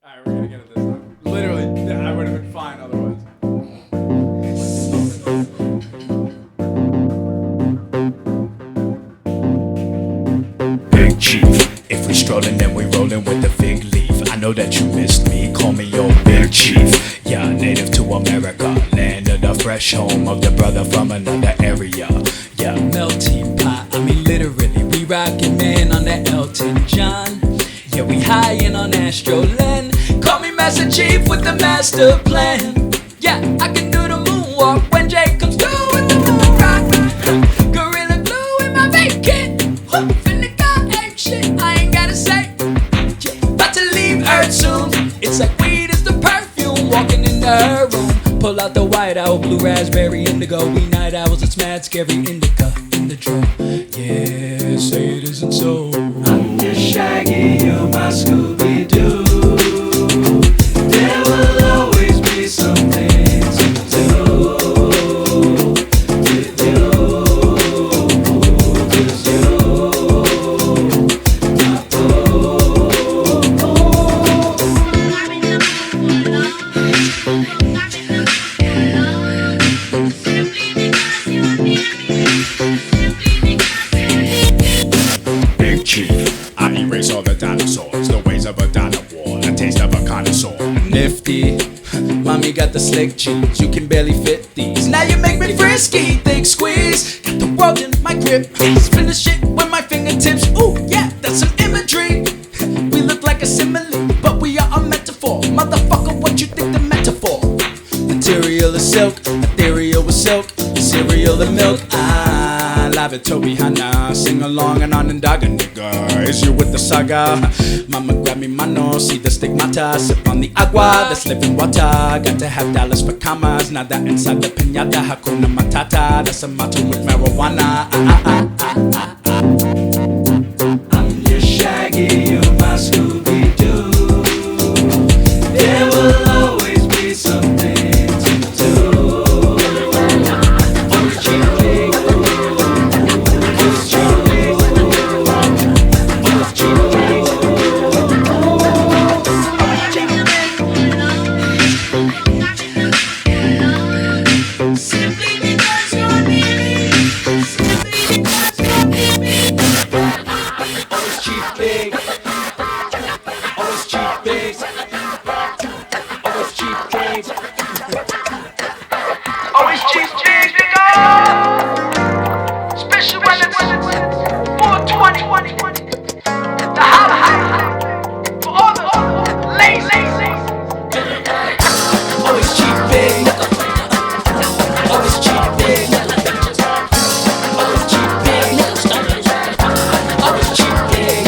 Alright, we're gonna get it this time. Literally, I would have been fine otherwise. Big Chief, if we strolling then we rolling with the fig leaf. I know that you missed me, call me your Big Chief. Yeah, native to America, land of the fresh home of the brother from another area. Yeah, Melting pot, I mean literally, we rockin' man on that Elton John. Yeah, we highin' on Astroland. Call me Master Chief with the master plan. Yeah, I can do the moonwalk when Jay comes through with the moon rock. Gorilla glue in my vape kit. Finna go ape shit, I ain't gotta say. Yeah, about to leave Earth soon. It's like weed is the perfume. Walking into her room. Pull out the white owl, blue raspberry, indigo. We night owls, it's mad scary indica in the drawer. Yeah, say it isn't so. I'm your Shaggy, you're my Scooby-Doo. There will always be something to do with you, 'cause you, my boo. Big Chief, I erase all the dinosaurs, the ways of a dinosaur, the taste of a connoisseur. Nifty, mommy got the slick jeans, you can barely fit these. Now you make me frisky, thick squeeze. Got the world in my grip, spin the shit with my fingertips. Ooh, yeah, that's some imagery. We look like a simile, but we are a metaphor. Motherfucker, what you think the metaphor? Material is silk, ethereal with silk, cereal and milk. Ah, love it, Toby Hana. Sing along and on and dog a nigga. Is you with the saga? Mama grab me mano, see the stigmata. Sip on the agua, that's living water. Got to have dollars for commas. Nada inside the pinata. Hakuna Matata, that's a motto with marijuana. I'm your Shaggy, you're my Scooby-Doo. There will always be something to do. Always cheating, always cheating, always cheating. Simply because you're near me. Simply because you're near me. Always cheap big. Always cheap big. Always cheap big. Always cheap big, nigga. Special when it's 420. The holla for all the lazy. Always cheap big. Always cheap big. Always cheap big. Always cheap big.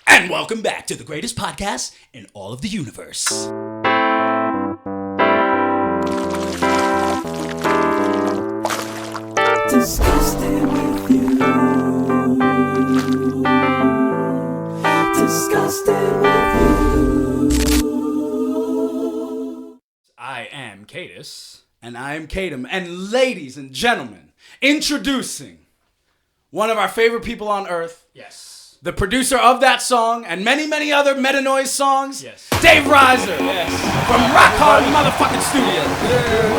And welcome back to the greatest podcast in all of the universe. Disgusted with you. Disgusted with you. I am Cadus. And I am Kadum. And ladies and gentlemen, introducing one of our favorite people on earth. Yes. The producer of that song and many, many other Meta Noise songs. Yes. Dave Reiser. Yes. From Rock Hard Motherfucking Studios.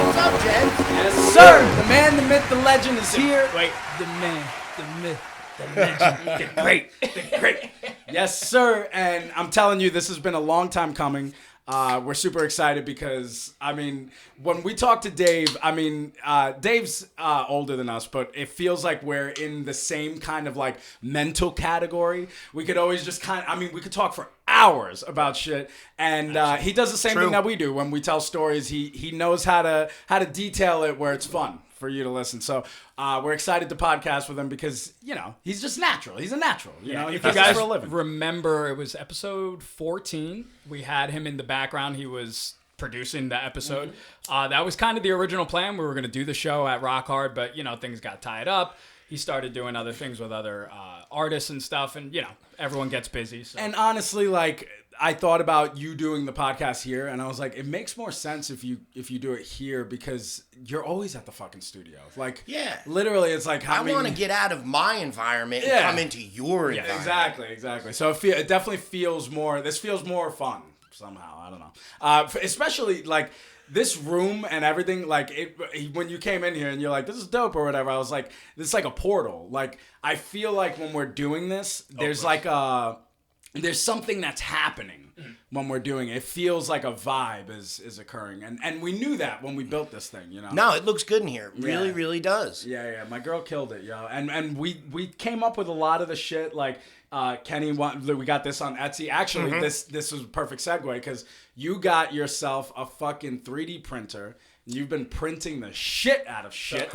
What's up, Jen? Yes, sir. The man, the myth, the legend is here. Wait, the man, the myth, the legend, the great, the great. Yes, sir. And I'm telling you, this has been a long time coming. We're super excited because, I mean, when we talk to Dave, I mean, Dave's older than us, but it feels like we're in the same kind of like mental category. We could always just we could talk for hours about shit. And he does the same thing that we do when we tell stories. He knows how to detail it where it's fun for you to listen. So we're excited to podcast with him because, you know, he's just natural. He's a natural. You know, If he you does this guys for a living. remember, it was episode 14. We had him in the background. He was producing the episode. That was kind of the original plan. We were going to do the show at Rock Hard, but, you know, things got tied up. He started doing other things with other artists and stuff, and, you know, everyone gets busy. So. And honestly, like, I thought about you doing the podcast here, and I was like, it makes more sense if you do it here because you're always at the fucking studio. Like, literally, it's like I want to get out of my environment and come into your environment. Exactly. So it definitely feels more. This feels more fun somehow. I don't know. Especially like. This room and everything, like when you came in here and you're like, this is dope or whatever, I was like, this is like a portal. Like, I feel like when we're doing this, there's like there's something that's happening when we're doing it. It feels like a vibe is occurring. And we knew that when we built this thing, you know? No, it looks good in here. It really, really does. Yeah. My girl killed it, yo. And we came up with a lot of the shit, like, Kenny, we got this on Etsy. Actually, this was a perfect segue because you got yourself a fucking 3D printer. You've been printing the shit out of shit.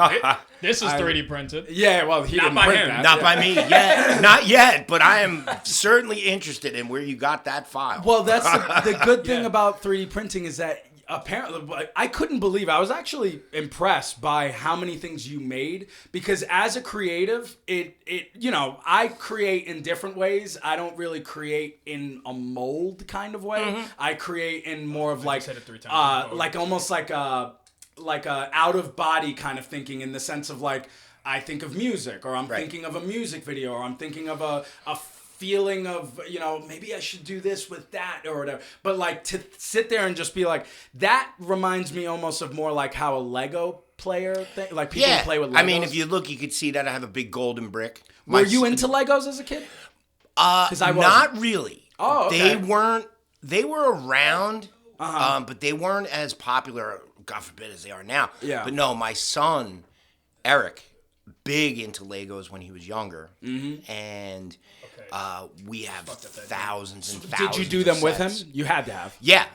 This is 3D printed. Yeah, well, he didn't print that. Not by me yet. Not yet, but I am certainly interested in where you got that file. Well, that's the good thing about 3D printing is that apparently, I couldn't believe. I was actually impressed by how many things you made because as a creative, I create in different ways. I don't really create in a mold kind of way. I create in more of like almost like a out of body kind of thinking in the sense of like I think of music or I'm thinking of a music video or I'm thinking of a feeling of, maybe I should do this with that or whatever. But like to sit there and just be like, that reminds me almost of more like how a Lego player thing, like people play with Legos. I mean, if you look, you could see that I have a big golden brick. Were you into Legos as a kid? Because I wasn't. Not really. Oh, okay. They were around, but they weren't as popular, God forbid, as they are now. Yeah. But no, my son, Eric, big into Legos when he was younger. And... we have thousands and thousands. Did you do them with him? You had to have. Yeah.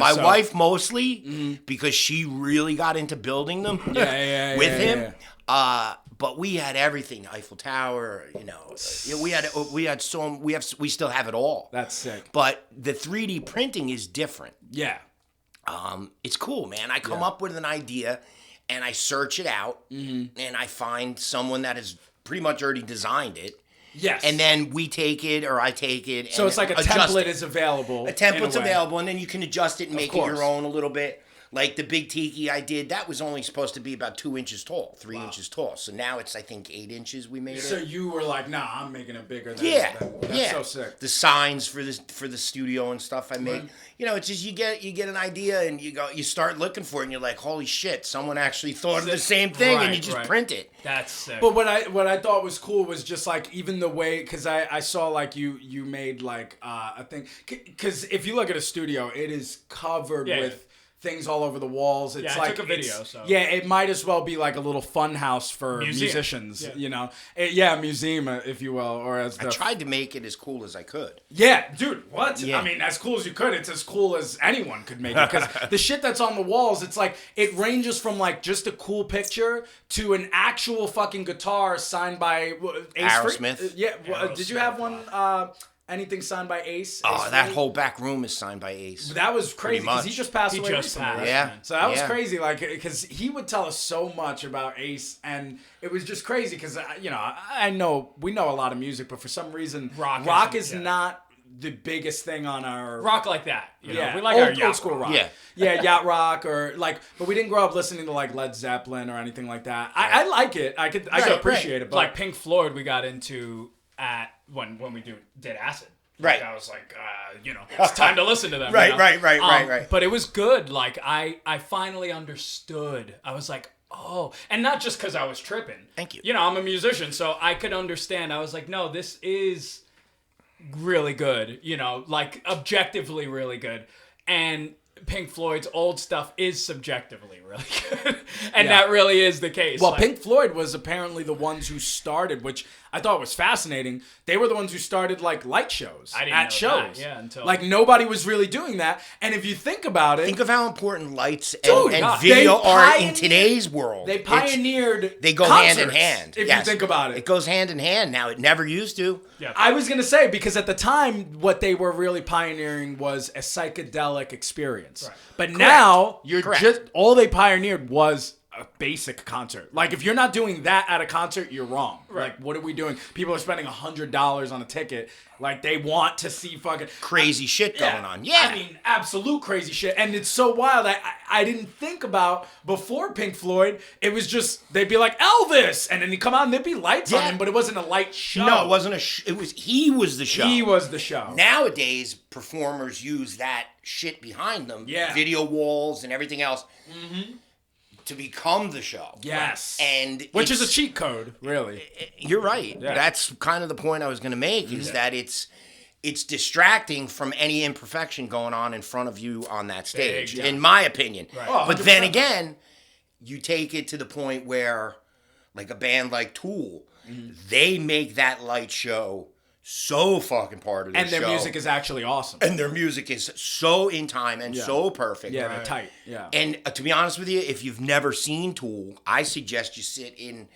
My wife mostly because she really got into building them with him. But we had everything: Eiffel Tower. We still have it all. That's sick. But the 3D printing is different. Yeah. It's cool, man. I come up with an idea and I search it out and I find someone that has pretty much already designed it. Yes. And then we take it or I take it. So it's like a template is available. A template's available, and then you can adjust it and make it your own a little bit. Like the big tiki I did, that was only supposed to be about 2 inches tall, 3 inches tall. So now it's, I think, 8 inches we made it. So you were like, nah, I'm making it bigger than That's so sick. The signs for the studio and stuff I make. It's just you get an idea and you start looking for it and you're like, holy shit, someone actually thought of the same thing and you just print it. That's sick. But what I thought was cool was just like even the way, because I saw like you made like a thing, because if you look at a studio, it is covered with things all over the walls. It's I took a video. So it might as well be like a little fun house for musicians. Museum, if you will, or as I tried to make it as cool as I could. Yeah, dude, what? Yeah. I mean, as cool as you could. It's as cool as anyone could make it because the shit that's on the walls, it's like it ranges from like just a cool picture to an actual fucking guitar signed by Aerosmith. Did you have one? Anything signed by Ace? Oh, that whole back room is signed by Ace. That was crazy because he just passed away recently. Right? Yeah. So that was crazy, like, because he would tell us so much about Ace, and it was just crazy because, I know, we know a lot of music, but for some reason, rock is not the biggest thing on our... Rock like that. You know? We like our old school rock. Yeah, yacht rock, or like, but we didn't grow up listening to like Led Zeppelin or anything like that. I like it. I could appreciate it. But like Pink Floyd, we got into at when we did Acid. Right. Like I was like, it's time to listen to them. Right. But it was good. Like I finally understood. I was like, oh, and not just because I was tripping. Thank you. I'm a musician, so I could understand. I was like, no, this is really good. Like objectively really good. And Pink Floyd's old stuff is subjectively really good. And that really is the case. Well, Pink Floyd was apparently the ones who started, which I thought was fascinating. They were the ones who started like light shows at shows. Until like nobody was really doing that. And if you think about it, think of how important lights and video are in today's world. They pioneered. They go concerts, hand in hand. If you think about it, it goes hand in hand now. It never used to. Yeah. I was gonna say because at the time, what they were really pioneering was a psychedelic experience. Right. But now you're just all they pioneered was a basic concert. Like, if you're not doing that at a concert, you're wrong. Right. Like, what are we doing? People are spending $100 on a ticket. Like, they want to see fucking Crazy shit going on. Yeah. I mean, absolute crazy shit. And it's so wild. I didn't think about before Pink Floyd. It was just, they'd be like, Elvis! And then he'd come out and there'd be lights on him, but it wasn't a light show. No, it wasn't he was the show. He was the show. Nowadays, performers use that shit behind them, video walls and everything else, to become the show. Yes. And which is a cheat code, really. You're right. Yeah. That's kind of the point I was going to make, is that it's distracting from any imperfection going on in front of you on that stage, in my opinion. Right. Oh, But then again, you take it to the point where, like a band like Tool, they make that light show so fucking part of the show. And their music is actually awesome. And their music is so in time and so perfect. Yeah, they're tight. Yeah. And to be honest with you, if you've never seen Tool, I suggest you sit in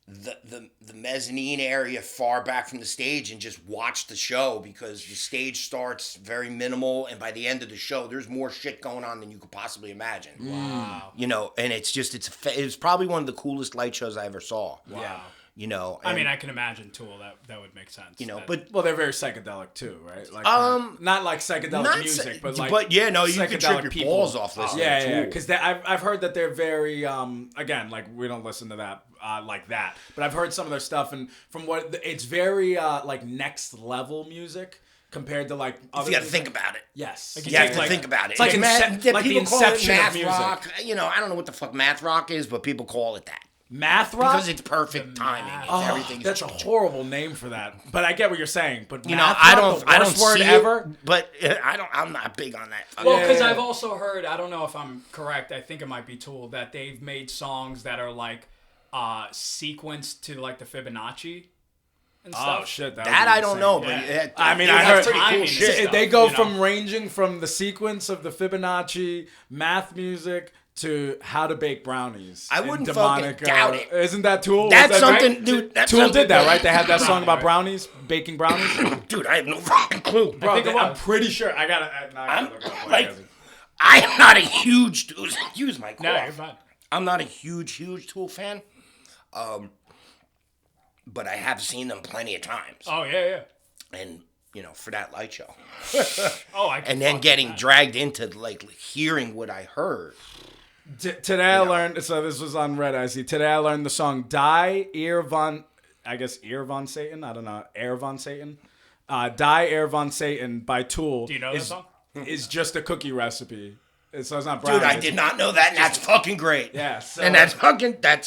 the mezzanine area far back from the stage and just watch the show, because the stage starts very minimal, and by the end of the show, there's more shit going on than you could possibly imagine. Wow. You know, and it's probably one of the coolest light shows I ever saw. Wow. You know, I mean, I can imagine Tool. That would make sense. you know, That- but Well, they're very psychedelic too, right? Like, not like psychedelic not music, but like. but yeah, no, you could psychedelic trip your people. balls off listening Yeah, to yeah, Tool. because I've heard that they're very again, like, we don't listen to that like that, but I've heard some of their stuff, and from what it's very like next level music compared to like other. You got to music. think about it. Yes, You have to think about it. It's like, like the people call it inception math of music. rock. You know, I don't know what the fuck math rock is, but people call it that. Math rock. Because it's perfect timing. Everything's That's a horrible name for that, but I get what you're saying. But You know, math I rock, don't. the I don't worst word see ever. it, but I'm not big on that. Well, Yeah, because yeah, I've yeah. also heard, I don't know if I'm correct, I think it might be Tool, that they've made songs that are like sequenced to like the Fibonacci and stuff. Oh shit, that would be I don't insane. know, Yeah. but I mean, yeah, I that's heard pretty cool timing shit. stuff, they go you know? from ranging from the sequence of the Fibonacci, math music, to how to bake brownies. I and wouldn't demonic, fucking doubt it. Isn't that Tool? That's Was that something, right? dude. That's Tool something did that, right? They had that song about Right. brownies, baking brownies. Dude, I have no fucking clue. Bro, think it I'm was. pretty sure. I gotta look it up. Like, I am not a huge Tool. Use my No, cough. you're fine. I'm not a huge Tool fan. But I have seen them plenty of times. Oh, yeah. And, you know, for that light show. Oh, I can And then fuck getting with that. dragged into, like, hearing what I heard. Today I learned. So this was on Red. I see. Today I learned the song "Die Ear von." I guess Ear von Satan. I don't know. Air von Satan. "Die Air von Satan" by Tool. Do you know that song? Is just a cookie recipe. So it's not Dude, brownies. I did not know that, and that's fucking great. Yeah. So, And that's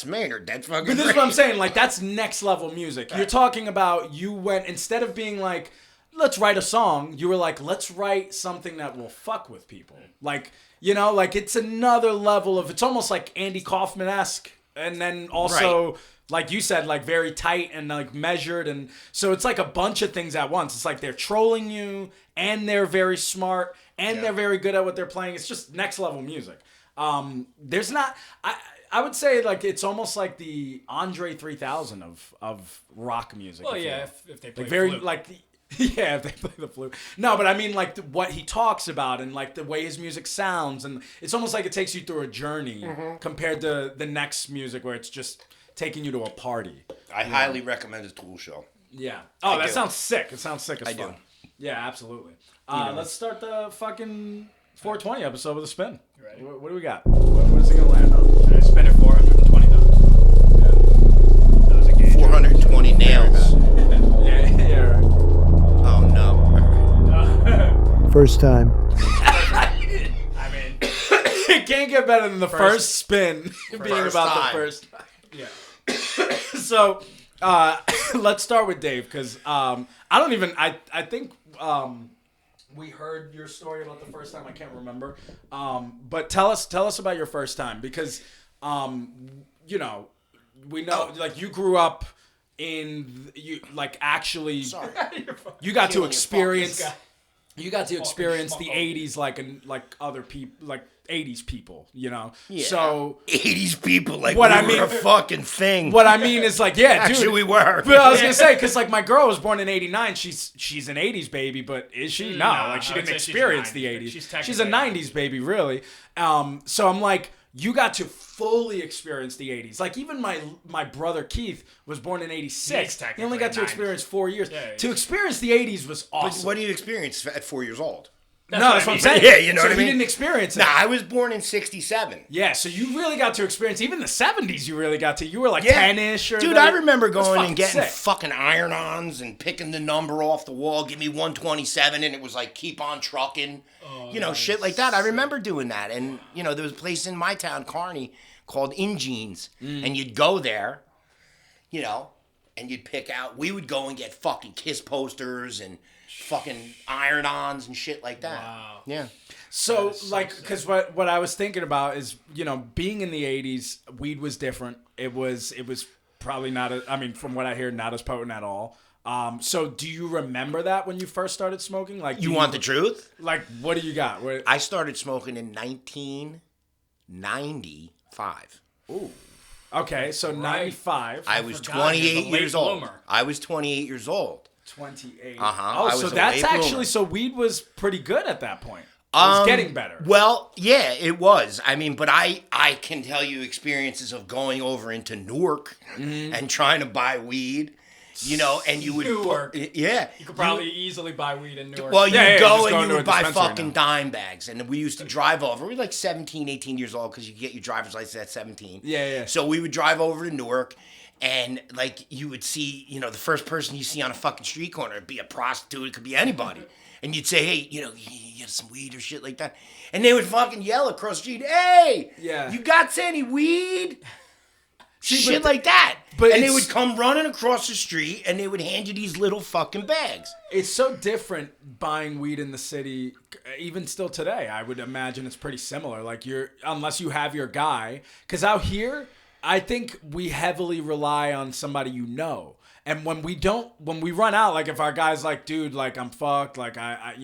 Maynard. That's fucking But this is great. what I'm saying. Like, that's next level music. You're talking about, you went, instead of being like, let's write a song, you were like, let's write something that will fuck with people. Like, you know, like, it's another level of, it's almost like Andy Kaufman-esque. And then also, like you said, like, very tight and like measured. And so it's like a bunch of things at once. It's like they're trolling you, and they're very smart, and they're very good at what they're playing. It's just next level music. There's not, I would say, like, it's almost like the Andre 3000 of rock music. Well, if you yeah, will. if they play Like, very flute. like yeah, if they play the flute. No, but I mean, like, what he talks about, and like the way his music sounds, and it's almost like it takes you through a journey compared to the next music where it's just taking you to a party. I highly recommend the Tool show. Yeah. Oh, that do. sounds sick. It sounds sick as I fun. do. Yeah, absolutely. Let's start the fucking 420 episode with a spin. You ready? What do we got? What is it gonna land on? I spent it $420. That was a game. 420 nails. Yeah, right. Oh, no. First time. I mean, It can't get better than the first spin being First about time. the first. yeah. So, let's start with Dave, because I don't even. I think we heard your story about the first time. I can't remember. But tell us about your first time, because you know, we know, like, you grew up in actually you got to Killing experience. This guy. You got to experience the schmuck. 80s like other people, like 80s people, you know? Yeah. So 80s people, like, What we I were mean- a fucking thing. what I mean is, like, yeah, Actually, dude. we were. But I was gonna say, because like my girl was born in '89, she's an '80s baby, but is she? No, Nah, like, she I would didn't say she's a experience 90s the baby. '80s. She's She's a technically '90s baby, really. So I'm like, you got to fully experience the 80s. Like, even my brother Keith was born in 86. He's He only got to technically experience 4 years. Yeah, to experience the 80s was But awesome. what do you experience at 4 years old? That's what I'm saying. Yeah, you know so what I mean? he didn't experience it. Nah, I was born in 67. Yeah, so you really got to experience, even the 70s you really got to. You were like 10-ish. Or Dude, like, I remember that's going fucking and getting sick. fucking iron-ons and picking the number off the wall. Give me 127, and it was like, keep on trucking. Shit like that. I remember doing that. And, there was a place in my town, Kearney, called In Jeans. And you'd go there, and you'd pick out. We would go and get fucking Kiss posters and fucking iron-ons and shit like that. Wow. Yeah. So, like, because what I was thinking about is, being in the 80s, weed was different. It was probably not, from what I hear, not as potent at all. So do you remember that when you first started smoking? Like, You want the truth? Like, what do you got? I started smoking in 1995. Ooh. Okay, so 95. I was forgot he was a 28 late years old. bloomer. I was 28 years old. 28. Uh-huh. Oh, I so was a that's late actually, bloomer. so weed was pretty good at that point. It was getting better. Well, yeah, it was. But I can tell you experiences of going over into Newark and trying to buy weed, and you would... Newark. Yeah. You could probably easily buy weed in Newark. Well, you Yeah, would just go go and into you a would buy dispensary fucking now. dime bags. And we used to drive over. We were like 17, 18 years old because you get your driver's license at 17. Yeah. So we would drive over to Newark. And, like, you would see, the first person you see on a fucking street corner, it'd be a prostitute, it could be anybody. And you'd say, hey, you get some weed or shit like that. And they would fucking yell across the street, hey, you got any weed? Shit like that. And they would come running across the street, and they would hand you these little fucking bags. It's so different buying weed in the city, even still today. I would imagine it's pretty similar. Like, unless you have your guy. Because out here... I think we heavily rely on somebody And when we run out, like if our guy's like, dude, like I'm fucked, like I'm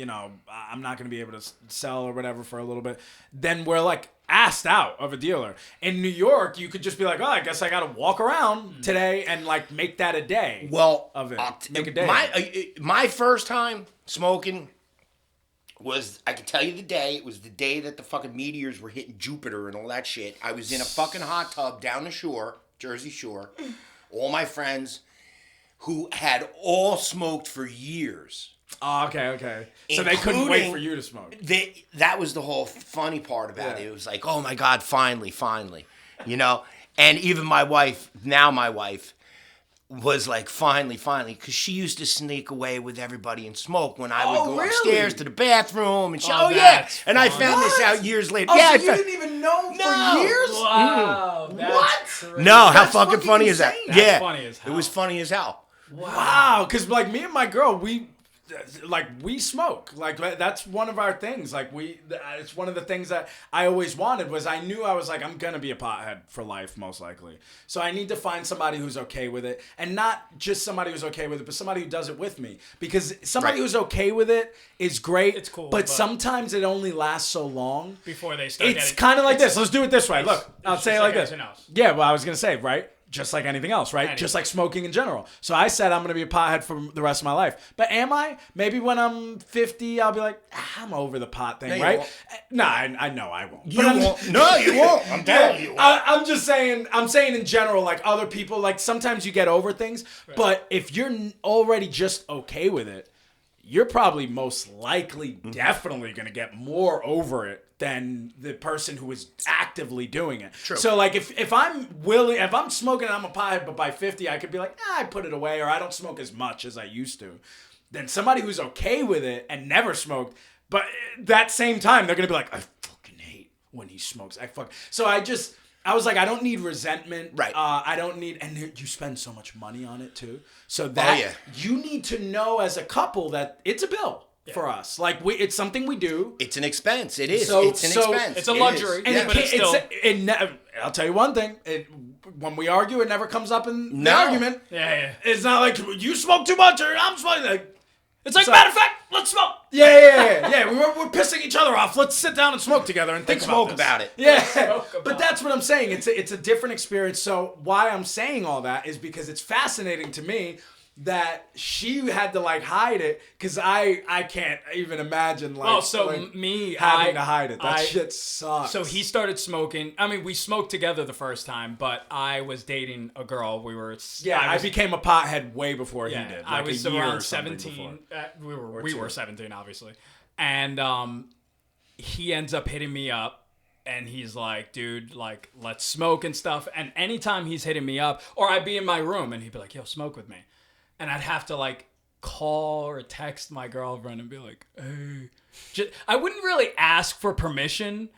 not going to be able to sell or whatever for a little bit, then we're like asked out of a dealer. In New York, you could just be like, oh, I guess I got to walk around today and like make that a day of it. Make a day. My first time smoking was, I can tell you the day, it was the day that the fucking meteors were hitting Jupiter and all that shit. I was in a fucking hot tub down the shore, Jersey Shore. All my friends who had all smoked for years. Oh, okay. So they couldn't wait for you to smoke. That was the whole funny part about it. It was like, oh my God, finally. And even my wife, was like, finally, because she used to sneak away with everybody and smoke when I would go upstairs to the bathroom and and I found this out years later. Oh, so you didn't even know for years? Wow. What? Crazy. No, how That's fucking funny is that? insane. That's funny as hell. It was funny as hell. Wow, because like me and my girl, we smoke. Like that's one of our things. Like it's one of the things that I always wanted was I knew I was like, I'm gonna be a pothead for life most likely. So I need to find somebody who's okay with it, and not just somebody who's okay with it, but somebody who does it with me. Because somebody who's okay with it is great. It's cool, but but sometimes it only lasts so long before they start. It's kind of like this. Let's do it this way. Look, I'll say it like this. anything else. Yeah, well, I was gonna say right. Just like anything else, right? Anything. Just like smoking in general. So I said I'm going to be a pothead for the rest of my life. But am I? Maybe when I'm 50, I'll be like, I'm over the pot thing, right? No, I know I won't. You won't. No, you won't. I'm telling you. I'm just saying, I'm saying in general, like other people, like sometimes you get over things. Right. But if you're already just okay with it, you're probably most likely definitely going to get more over it than the person who is actively doing it. True. So like if I'm smoking and I'm a pothead, but by 50 I could be like, I put it away, or I don't smoke as much as I used to. Then somebody who's okay with it and never smoked, but that same time they're gonna be like, I fucking hate when he smokes. So I was like, I don't need resentment. Right. I don't need, and you spend so much money on it too. So that you need to know as a couple that it's a bill for us. Like it's something we do. It's an expense. It is. So- It's an so- expense. It's a It luxury. is. And Yeah, it but can't, it's still. I'll tell you one thing. When we argue, it never comes up in the No. argument. Yeah. It's not like you smoke too much or I'm smoking. Like, It's like, So- matter of fact, let's smoke. yeah. We're pissing each other off. Let's sit down and smoke together and think Smoke about about it. Yeah, Smoke about but that's what I'm saying. It's a different experience. So why I'm saying all that is because it's fascinating to me that she had to like hide it because I can't even imagine like. Oh, so like, me having to hide it. That shit sucks. So he started smoking. I mean, we smoked together the first time, but I was dating a girl. We were. I became a pothead way before he did. Like I was a year around or something 17. before. We were 17, obviously, and he ends up hitting me up. And he's like, dude, like, let's smoke and stuff. And anytime he's hitting me up, or I'd be in my room and he'd be like, yo, smoke with me. And I'd have to, like, call or text my girlfriend and be like, hey. I wouldn't really ask for permission,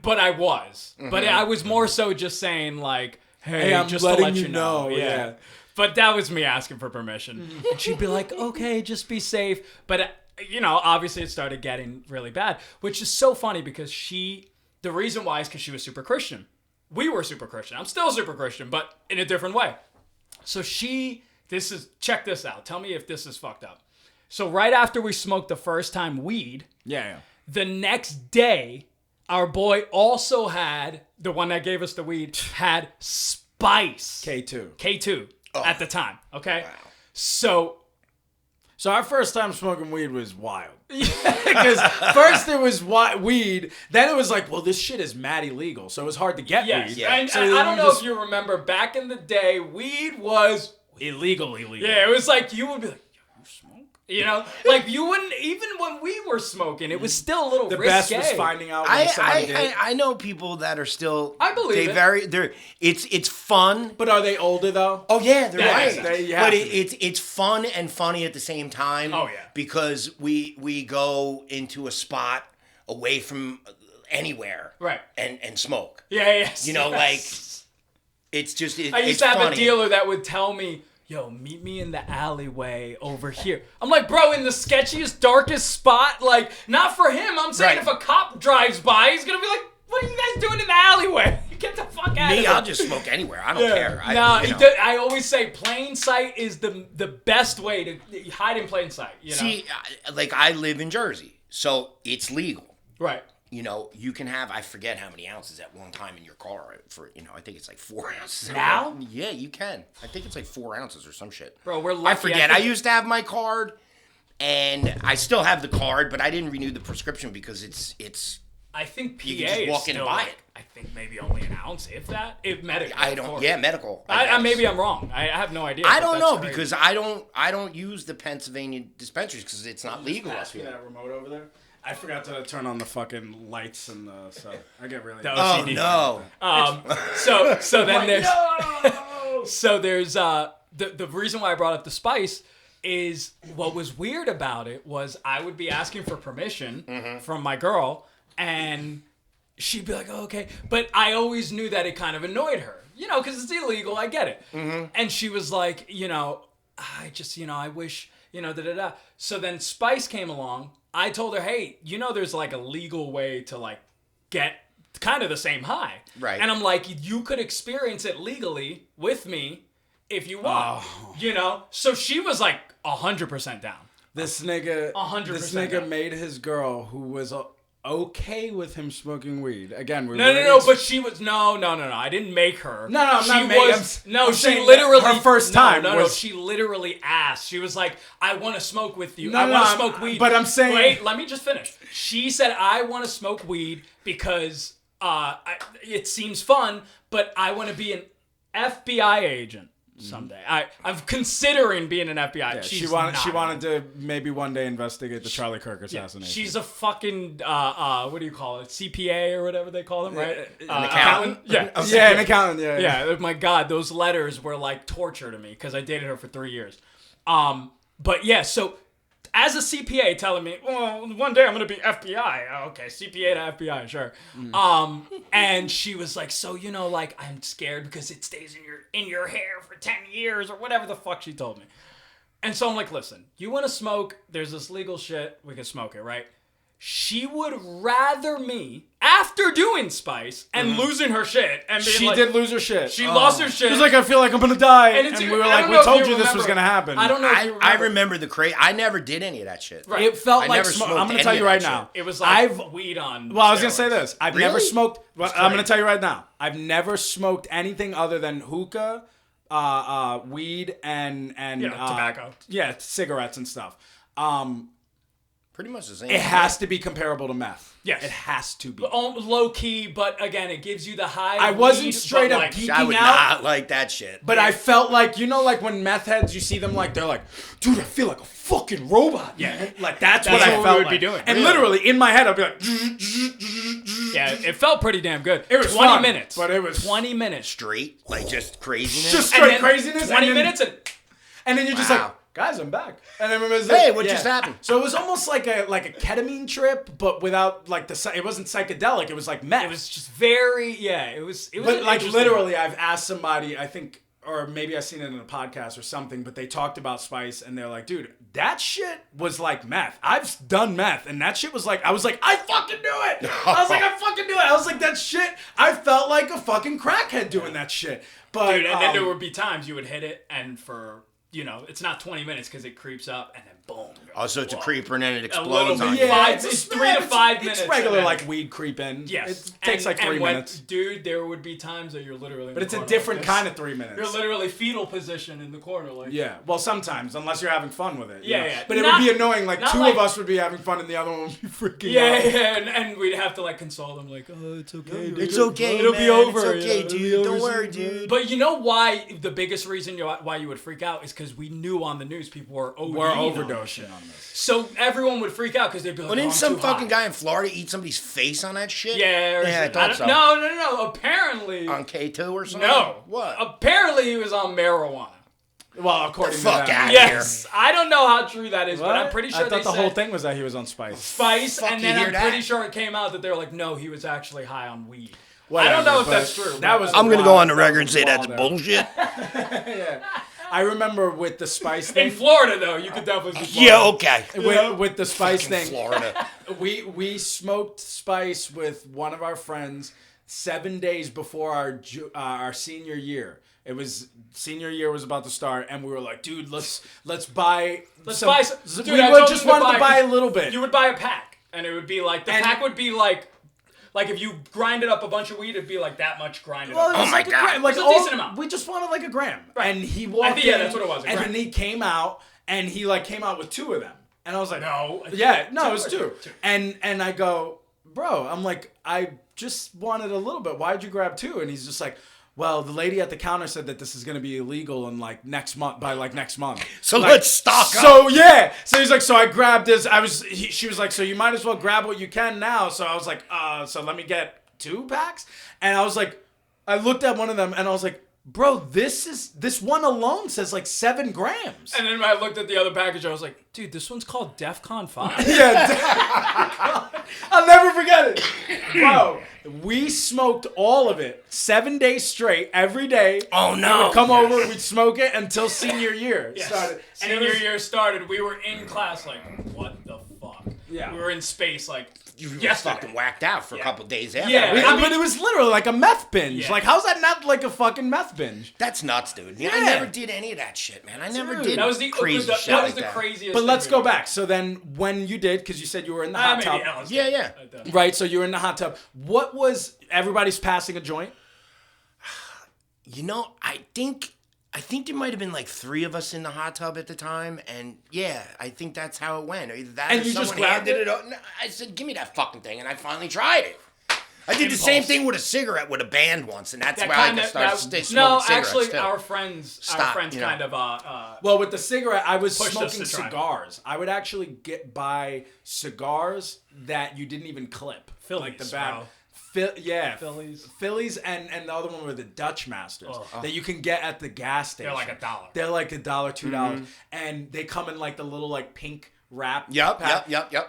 but I was. Mm-hmm. But I was more so just saying, like, hey, I'm just letting to let you know. Yeah. But that was me asking for permission. And she'd be like, okay, just be safe. But, you know, obviously it started getting really bad, which is so funny because the reason why is because she was super Christian. We were super Christian. I'm still super Christian, but in a different way. So check this out. Tell me if this is fucked up. So right after we smoked the first time weed, the next day, our boy also had, the one that gave us the weed, had Spice. K2 at the time, okay? Wow. So our first time smoking weed was wild. Because first it was weed, then it was like, well, this shit is mad illegal, so it was hard to get weed. Yeah. And I don't know if you remember, back in the day, weed was illegal. Yeah, it was like, you would be like, yo, you smoke? You know? Like, you wouldn't, even when we were smoking, it was still a little risque. The best was finding out when somebody did. I know people that are still... I believe it. It's fun. But are they older, though? Oh, yeah, they're right. But it's fun and funny at the same time. Oh, yeah. Because we go into a spot away from anywhere. Right. And smoke. Yeah. You know, like... It's just... I used to have a dealer that would tell me, yo, meet me in the alleyway over here. I'm like, bro, in the sketchiest, darkest spot? Like, not for him. I'm saying if a cop drives by, he's going to be like, what are you guys doing in the alleyway? Get the fuck out of here. Me, I'll just smoke anywhere. I don't care. I always say plain sight is the best way to hide in plain sight. You know? See, like, I live in Jersey, so it's legal. Right. You know, you can have, I forget how many ounces at one time in your car for, you know, I think it's like 4 ounces. Now? Yeah, you can. I think it's like 4 ounces or some shit. Bro, we're lucky. I forget. I used to have my card, and I still have the card, but I didn't renew the prescription because it's. I think PA you can just walk in and buy it. I think maybe only an ounce, if that. If medical. Medical. Maybe I'm wrong. I have no idea. I don't know because I don't use the Pennsylvania dispensaries because it's not legal up here. That remote over there? I forgot to turn on the fucking lights and so I get really. Oh no. So then there's so there's the reason why I brought up the Spice is what was weird about it was I would be asking for permission from my girl and she'd be like, oh, okay, but I always knew that it kind of annoyed her, you know, because it's illegal. I get it. And she was like, you know, I just, you know, I wish, you know, da. So then Spice came along. I told her, hey, you know, there's like a legal way to like get kind of the same high. Right. And I'm like, you could experience it legally with me if you want, you know? So she was like 100% down. This nigga, 100% this nigga made his girl who was okay with him smoking weed. Again, but she was no. I didn't make her. She literally her first time. She literally asked. She was like, "I want to smoke with you. I want to smoke weed." But I'm saying, wait, let me just finish. She said, "I want to smoke weed because it seems fun, but I want to be an FBI agent." Someday, I'm considering being an FBI. Yeah, she wanted to maybe one day investigate the Charlie Kirk assassination. She's a fucking what do you call it? CPA or whatever they call them, right? An accountant. An accountant. Yeah. My God, those letters were like torture to me because I dated her for 3 years. But yeah, so as a CPA telling me, well, one day I'm going to be FBI. Okay, CPA to FBI, sure. And she was like, so, you know, like, I'm scared because it stays in your hair for 10 years or whatever the fuck she told me. And so I'm like, listen, you want to smoke? There's this legal shit. We can smoke it, right? She would rather me, after doing Spice and losing her shit, and being she did lose her shit. She lost her shit. She was like, I feel like I'm gonna die, and we were like, we told you this was gonna happen. I don't know. I remember the craze. I never did any of that shit. Right. It felt like I'm gonna tell you right now. It was like weed on. Well, I was gonna say this. I've never smoked. Well, I'm gonna tell you right now. I've never smoked anything other than hookah, weed and tobacco. Yeah, cigarettes and stuff. Pretty much the same. It has to be comparable to meth. Yes. It has to be. Low key, but again, it gives you the high. I wasn't weed, straight but, up like, geeking I would out. not like that shit. But I felt like, like when meth heads, you see them like, they're like, dude, I feel like a fucking robot. Yeah. Man. Like that's That's what I what we felt would like. be doing. And Really. literally in my head, I'd be like, Yeah, it felt pretty damn good. It was 20 fun, minutes. but it was 20 minutes. Straight, like just craziness. just And straight then craziness. 20 and then, minutes and And then you're just Wow. like, guys, I'm back. And then remember, Hey, what just happened? So it was almost like a ketamine trip, but without like it wasn't psychedelic. It was like meth. it was just very, it was But an like interesting- literally, I've asked somebody, I think, or maybe I've seen it in a podcast or something, but they talked about spice and they're like, dude, that shit was like meth. I've done meth and that shit was like, I was like, I fucking do it. I was like, I fucking do it. I was like, that shit, I felt like a fucking crackhead doing that shit. But, Dude, and then there would be times you would hit it and for, it's not 20 minutes because it creeps up and then boom. Also, it's a creeper and then it little explodes bit. on Yeah. you. yeah, it's 3 to 5 minutes, It's regular and then- like weed creep in. Yes. It takes like 3 minutes. Dude, there would be times that you're literally in But the it's a corner different like this. kind of 3 minutes. You're literally fetal position in the corner. Like, Yeah, well, sometimes, unless you're having fun with it. you Yeah, know? yeah. But it Not- would be annoying. Like, not two like- of us would be having fun and the other one would be freaking Yeah, out. and we'd have to like console them, like, oh, it's okay, dude. It's okay, It'll man. be over. It's okay, it'll be dude. over Don't soon." worry, dude. But you know why? The biggest reason why you would freak out is because we knew on the news people were ODing We're on overdosing it. on this. So everyone would freak out because they'd be like, Well, oh, didn't I'm some too fucking high. guy in Florida eat somebody's face on that shit? Yeah, I thought so. No. Apparently, On K2 or something? no. What? Apparently, he was on marijuana. Well, according to fuck that. out. Yes, I don't know how true that is, What? but I'm pretty sure I thought they the whole said thing was that he was on spice. spice, Fuck, and you then hear I'm that? pretty sure it came out that they were like, no, he was actually high on weed. I Whatever, don't know if but that's true. That was. I'm going to go on the record and That say was that's wild, bullshit. I remember with the spice in thing. Florida, though. You could definitely. See Yeah, okay. With the spice thing, Florida. we smoked spice with one of our friends 7 days before our senior year. It was senior year was about to start, and we were like, dude, let's buy. Let's some, buy some. Dude, we I told just you to wanted to buy a little bit. You would buy a pack, and it would be like the And- pack would be like if you grinded up a bunch of weed, it'd be like that much grinded Well, up. it was Oh my like a God. gram, like It's a all, decent amount. We just wanted like a gram, Right. and he walked Yeah, in, that's what it was, a and gram. then he came out, and he like came out with 2 of them, and I was like, No. yeah, no, it was Two. 2, and I go, bro, I'm like, I just wanted a little bit. Why'd you grab 2? And he's just like, well, the lady at the counter said that this is gonna be illegal in like next month. So Like, let's stock up. So yeah, so he's like, so I grabbed this. She was like, so you might as well grab what you can now. So I was like, so let me get 2 packs. And I was like, I looked at one of them and I was like, bro, this one alone says like 7 grams. And then I looked at the other package. I was like, dude, this one's called DEFCON 5. Yeah, I'll never forget it, bro. We smoked all of it 7 days straight, every day. Oh, We no. would come over, we'd smoke it until senior year started. And it Senior was- year started. We were in class like, what the fuck? Yeah. We were in space like You were yesterday. fucking whacked out for a couple days after. Yeah. But, I mean- but it was literally like a meth binge. Yeah. Like, how's that not like a fucking meth binge? That's nuts, dude. Yeah. I Yeah. never did any of that shit, man. I never Dude. did That was the crazy that shit was like the that. craziest. But thing let's we go ever back. So then, when you did, because you said you were in the hot tub, LSD. Yeah, yeah. I did. right? So you were in the hot tub. What was everybody's passing a joint? You know, I think there might have been like 3 of us in the hot tub at the time, and yeah, I think that's how it went. Either that And or you just someone grabbed handed it? it. No, I said, "Give me that fucking thing," and I finally tried it. I did the same thing with a cigarette with a band once, and that's That where I kinda- started that- smoking no, cigarettes actually, too. our friends Stop, you know. kind of Well, with the cigarette, I was Pushed us smoking to try. cigars. I would actually buy cigars that you didn't even clip. Like the Phillies, bad. bro. Phillies, and the other one were the Dutch Masters that you can get at the gas station. They're like $1. They're like $1, $2, and they come in like the little like pink wrap. Yep.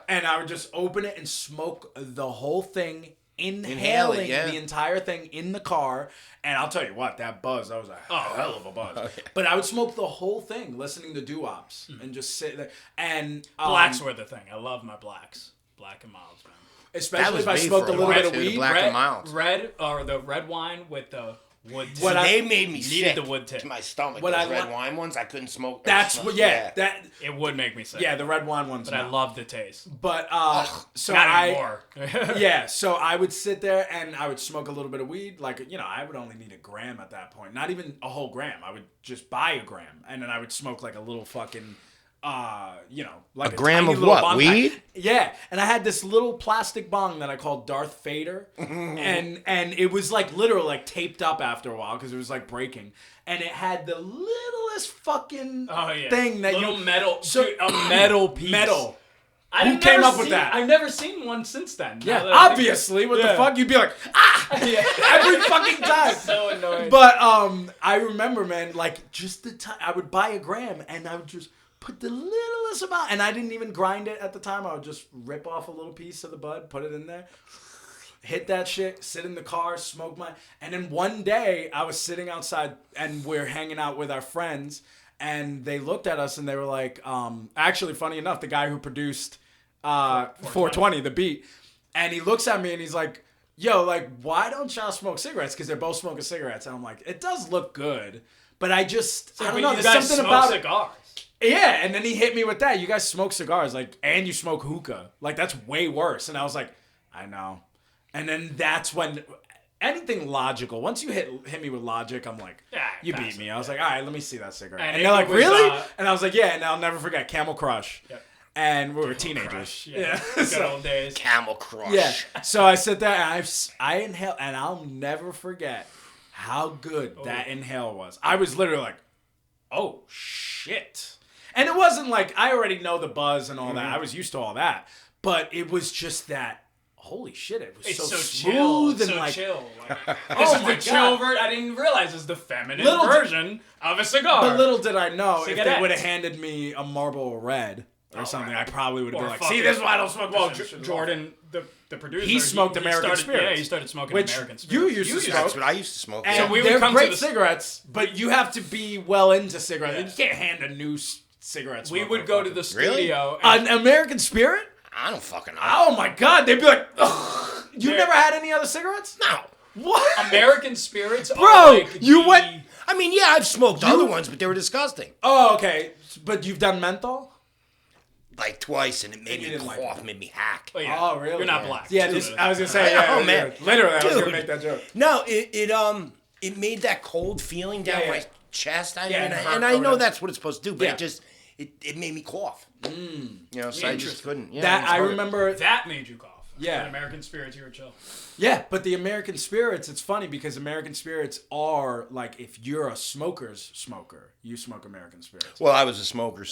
And I would just open it and smoke the whole thing, inhaling yeah. the entire thing in the car. And I'll tell you what, that buzz, that was a hell of a buzz. But I would smoke the whole thing, listening to doo-wops, and just sit there. And Blacks were the thing. I love my blacks. Black and milds, man. That especially was if I me smoked for a a little while, bit of too, the weed. black and milds. Red or the red wine with the Wood tip. What I- They made me Needed sick the wood tip. to my stomach. What Those I red li- wine ones, I couldn't smoke. That's smoke- what. Yeah, that. It would make me sick. Yeah, the red wine ones. But I no. love the taste. But so Not I. anymore. Yeah, so I would sit there and I would smoke a little bit of weed. Like, I would only need a gram at that point. Not even a whole gram. I would just buy a gram. And then I would smoke like a little fucking, like A gram tiny of little what, bong weed? pack. Yeah. And I had this little plastic bong that I called Darth Vader. and it was like literally like taped up after a while because it was like breaking. And it had the littlest fucking thing that Little you... metal, So- dude, a metal piece. Metal. I've Who came never up with seen- that? I've never seen one since then. Yeah, Now that I think- obviously. What the Yeah. fuck? You'd be like, every fucking time. So annoying. But I remember, man, like just the time I would buy a gram and I would just put the littlest amount, and I didn't even grind it at the time. I would just rip off a little piece of the bud, put it in there, hit that shit, sit in the car, smoke my. And then one day I was sitting outside and we're hanging out with our friends, and they looked at us and they were like, actually, funny enough, the guy who produced 420, the beat, and he looks at me and he's like, yo, like, why don't y'all smoke cigarettes? Because they're both smoking cigarettes. And I'm like, it does look good, but I just, I don't But know, you there's guys something smoke about it. cigars. Yeah, and then he hit me with that. You guys smoke cigars, like, and you smoke hookah. Like, that's way worse. And I was like, I know. And then that's when anything logical, once you hit me with logic, I'm like, Yeah, you pass beat it, me. I was like, all right, let me see that cigarette. And And it they're like, was, really? And I was like, yeah, and I'll never forget Camel Crush. Yep. And we were teenagers. Crush, yeah. Good old days. Camel Crush. Yeah. So I sit there and I inhale, and I'll never forget how good that inhale was. I was literally like, oh shit. And it wasn't like I already know the buzz and all that. I was used to all that. But it was just that, holy shit, it was It's so so smooth chill. and So like, chill. Like, oh this is my the chill God. version. I didn't realize it's the feminine Little did- version of a cigar. But little did I know if they Cigarette. would have handed me a Marlboro Red or something, I probably would have Or been like, fucking- see, this is why I don't smoke Well, this shit. Jordan, the producer, He smoked American started, Spirits. Yeah, he started smoking Which American you Spirits. used to smoke. That's what I used to smoke. And So we would they're come to great the- cigarettes, but you have to be well into cigarettes. Yeah. You can't hand a new cigarette We smoker would a go to fucking- the studio. An American Spirit? I don't fucking know. Oh my God, they'd be like, ugh. You They're- never had any other cigarettes? No. What? American Spirits Bro, are like you the- went- I mean, yeah, I've smoked other ones, but they were disgusting. Oh, okay. But you've done menthol? Like twice, and it made And you me didn't like cough, it. made me hack. Oh, yeah. Oh, really? You're not Yeah. black. Yeah, Just I was gonna say, yeah, Oh, man. literally, I was gonna Dude. make that joke. No, it made that cold feeling down Yeah, my yeah. chest. I Yeah, mean, it hurt and I or know whatever. that's what it's supposed to do, but Yeah. it made me cough. You know, so I just Interesting. couldn't. Yeah, That it's I hard. remember. That made you cough. Yeah. But American Spirits, you were chill. Yeah, but the American Spirits, it's funny because American Spirits are like, if you're a smoker's smoker, you smoke American Spirits. Well, I was a smoker.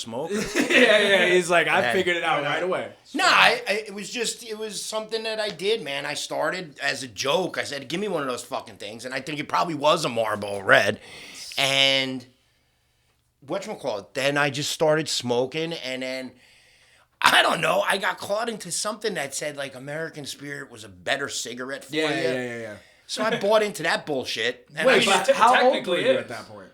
yeah, he's like, I Man. figured it out right away. No, it was something that I did, man. I started as a joke. I said, "Give me one of those fucking things," and I think it probably was a Marlboro Red. And whatchamacallit, then I just started smoking, and then I don't know. I got caught into something that said like American Spirit was a better cigarette for you. Yeah. So I bought into that bullshit. And Wait, I but it how old were technically you is. at that point?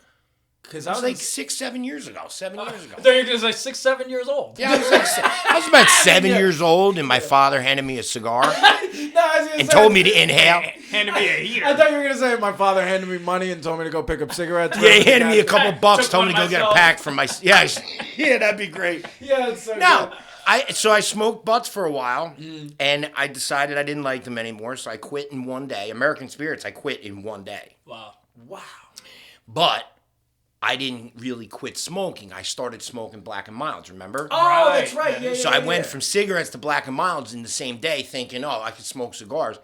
Because I I was was like 6, 7 years ago. 7 years ago. I thought you were like 6, 7 years old. Yeah, I was about 7 years old, and my father handed me a cigar and told me to inhale. Handed me a heater. I thought you were gonna say my father handed me money and told me to go pick up cigarettes. Yeah, he handed me a couple bucks, Took told me one to go get a myself. pack from my. Yeah, yeah, that'd be great. Yeah, it's so No, good. so I smoked butts for a while, and I decided I didn't like them anymore, so I quit in one day. American Spirits, I quit in one day. Wow. But I didn't really quit smoking. I started smoking Black and Milds, remember? Oh, Right. that's right. Yeah, So yeah, I went yeah. from cigarettes to Black and Milds in the same day, thinking, oh, I could smoke cigars.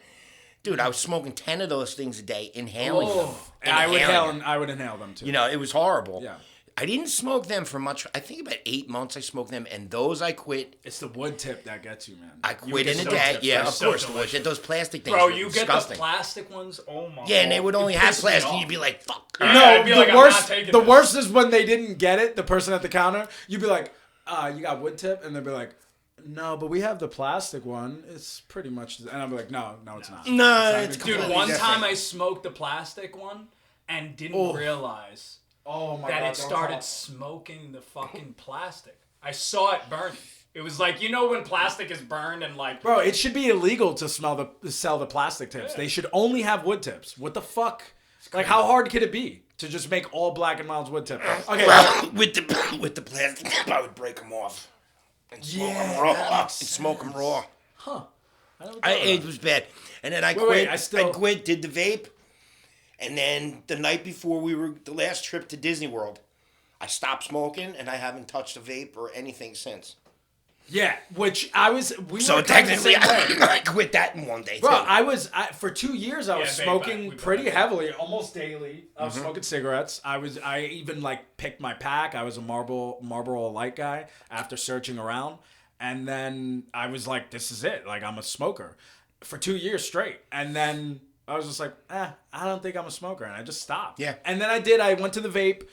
Dude, I was smoking 10 of those things a day, inhaling them. And I Inhaling them. would inhale them too. You know, it was horrible. Yeah. I didn't smoke them for much. I think about 8 months I smoked them, and those I quit. It's the wood tip that gets you, man. I You quit get in a so day. tips, Yeah, right? of so course. delicious. Those plastic things Bro, were you disgusting. get the plastic ones? Oh my Yeah, and they would only have pissed me plastic, and off. you'd be like, fuck. No, I'd be the like, I'm worst. not taking The this. worst is when they didn't get it. The person at the counter, you'd be like, "You got wood tip," and they'd be like, "No, but we have the plastic one. It's pretty much." And I'd be like, "No, it's not." No, not it's even- Dude, completely one different. time I smoked the plastic one and didn't realize Oh my that god! it started smoking the fucking plastic. I saw it burning. It was like, you know when plastic is burned and like... Bro, it should be illegal to sell the plastic tips. They should only have wood tips. What the fuck? Like, how hard could it be to just make all Black and Milds wood tip? Okay. with the plastic, I would break them off and smoke them raw. Huh. It was bad. And then I quit. wait, I quit, did the vape. And then the night before the last trip to Disney World, I stopped smoking and I haven't touched a vape or anything since. Yeah, which I was. So technically, I quit that in one day. Bro, too. for 2 years I was smoking pretty heavily, almost daily. I was smoking cigarettes. I even like picked my pack. I was a Marlboro Light guy after searching around, and then I was like, this is it. Like, I'm a smoker for 2 years straight, and then I was just like, I don't think I'm a smoker, and I just stopped. Yeah. And then I went to the vape,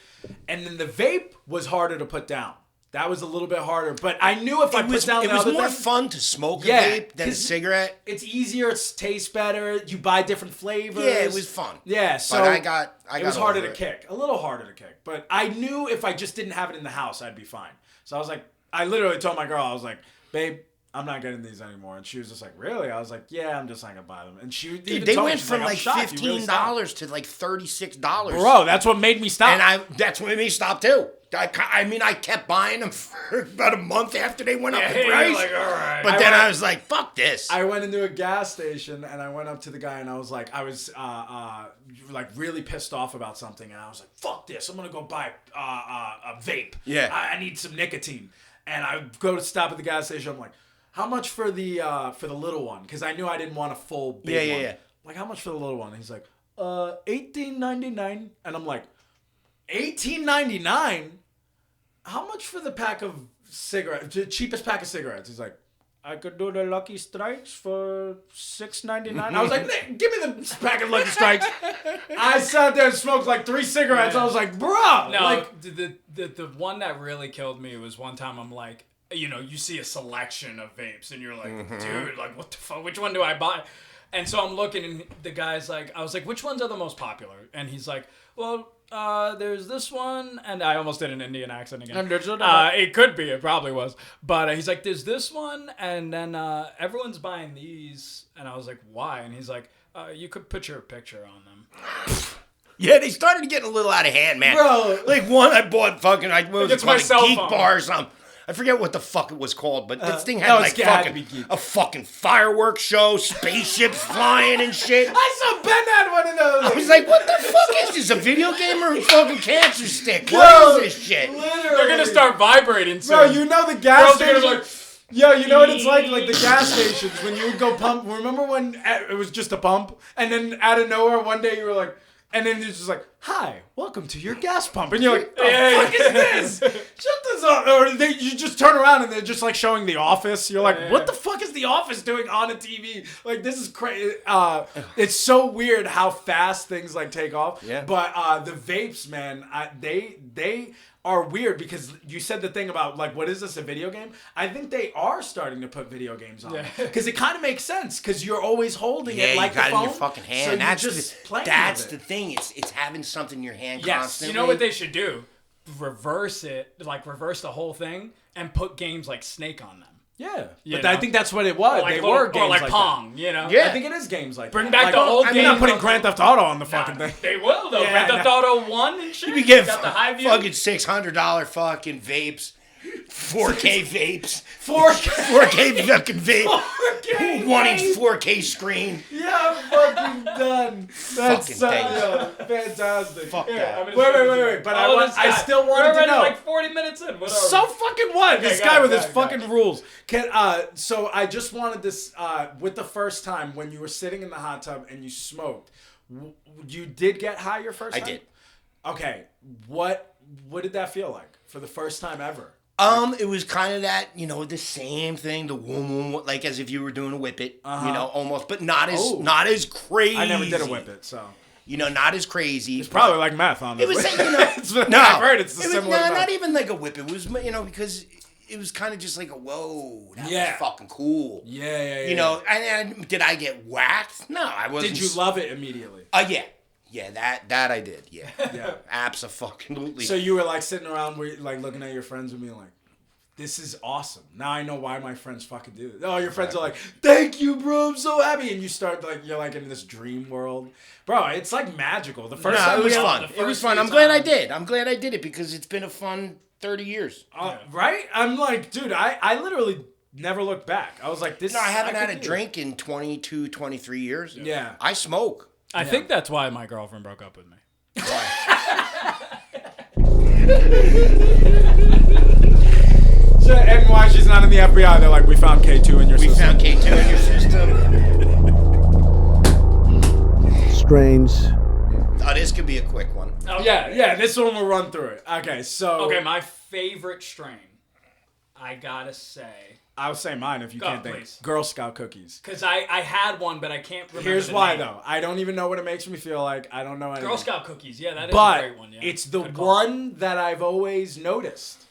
and then the vape was harder to put down. That was a little bit harder, but I knew if I put down the other it was more thing, fun to smoke a vape than a cigarette. It's easier. It tastes better. You buy different flavors. Yeah, it was fun. Yeah, so but I got it was harder to it. kick, a little harder to kick. But I knew if I just didn't have it in the house, I'd be fine. So I was like, I literally told my girl, I was like, babe, I'm not getting these anymore. And she was just like, really? I was like, yeah, I'm just not gonna buy them. And she Dude, they went from like $15 to like $36. Bro, that's what made me stop. And that's what made me stop too. I mean, I kept buying them for about a month after they went up in price. Like, all right. But then I was like, fuck this. I went into a gas station and I went up to the guy and I was like, like really pissed off about something. And I was like, fuck this. I'm going to go buy a vape. Yeah. I need some nicotine. And I go to stop at the gas station. I'm like, how much for the little one? Because I knew I didn't want a full big one. Yeah. Like, how much for the little one? And he's like, $18.99. And I'm like, $18.99? How much for the pack of cigarettes? The cheapest pack of cigarettes? He's like, I could do the Lucky Strikes for $6.99. I was like, give me the pack of Lucky Strikes. I sat there and smoked like 3 cigarettes. Yeah. I was like, bro. No, like, the one that really killed me was one time I'm like, you know, you see a selection of vapes and you're like, dude, like, what the fuck? Which one do I buy? And so I'm looking and the guy's like, I was like, which ones are the most popular? And he's like, well, there's this one, and I almost did an Indian accent again. It could be, it probably was. But he's like, there's this one, and then everyone's buying these. And I was like, why? And he's like, you could put your picture on them. Yeah, they started getting a little out of hand, man. Bro. Like one I bought fucking, what was it called, my a Geek phone. Bar or something. I forget what the fuck it was called, but this thing had no, like had fucking a fucking fireworks show, spaceships flying and shit. I saw Ben had one of those. I was like, what the fuck is this? A video game or a fucking cancer stick? What is this shit? Literally. They're going to start vibrating soon. Bro, you know the gas Girls are gonna station. Yo, you know what it's like the gas stations when you would go pump. Remember when it was just a pump, and then out of nowhere one day you were like, and then it's just like, hi, welcome to your gas pump. And you're like, the fuck is this? Shut this up. Or you just turn around and they're just like showing The Office. You're like, what the fuck is The Office doing on a TV? Like, this is crazy. It's so weird how fast things like take off. Yeah. But the vapes, man, they are weird because you said the thing about like, what is this, a video game? I think they are starting to put video games on because it kind of makes sense because you're always holding it like you got the it phone. in your fucking hand. So That's the thing. It's having something in your hand constantly. You know what they should do? Reverse it, like reverse the whole thing and put games like Snake on them. Yeah, You but know? I think that's what it was. Like They little- were games or like like Pong, that. you know? Yeah. I think it is games like Bring that. back Like, the old I'm game. not putting Grand Theft Auto on the fucking thing. They will though. Yeah, Grand Theft Auto 1 and shit. You can get got the high view. fucking $600 fucking vapes, 4K vapes, 4K fucking vape, 4K 1-inch 4K screen. Yeah, I'm fucking done. That's Fucking so thing. fantastic. Fuck that. Wait. But I still wanted to know. We're like 40 minutes in. Whatever. So fucking what? Okay, This go guy ahead, with go his ahead, go fucking rules. So I just wanted this with the first time when you were sitting in the hot tub and you smoked. You did get high your first I time? did. Okay. What did that feel like for the first time ever? It was kind of that, the same thing, the whoom, like as if you were doing a whip it, almost, but not as crazy. I never did a whip it, so not as crazy. it's probably like meth, honestly. It was like, I've heard it's the it was, similar. no, meth. not even like a whip. It was, because it was kind of just like a whoa, that was fucking cool. Yeah. And did I get whacked? No, I wasn't. Did you love it immediately? Yeah, that I did. Yeah, Yeah. Abso-fucking-lutely. So you were like sitting around, like looking at your friends and being like, this is awesome. Now I know why my friends fucking do this. Oh, your friends are like, thank you, bro, I'm so happy. And you start like, you're like in this dream world. Bro, it's like magical. The first time it was we fun. It was fun. I'm glad I did. I'm glad I did it because it's been a fun 30 years. Right? I'm like, dude, I literally never looked back. I was like, this. No, I haven't had a could do drink in 22, 23 years. Yeah. I smoke. I think that's why my girlfriend broke up with me. So, and why she's not in the FBI? They're like, we found K2 in your system. We found K2 in your system. Strains. Oh, this could be a quick one. Yeah. This one will run through it. Okay, so. Okay, my favorite strain, I gotta say. I'll say mine if you can't think. Please. Girl Scout cookies. Because I had one, but I can't remember. Here's the why, name. though. I don't even know what it makes me feel like. I don't know anything. Girl Scout cookies, yeah, that is But a great one. Yeah. it's the Good call. one that I've always noticed.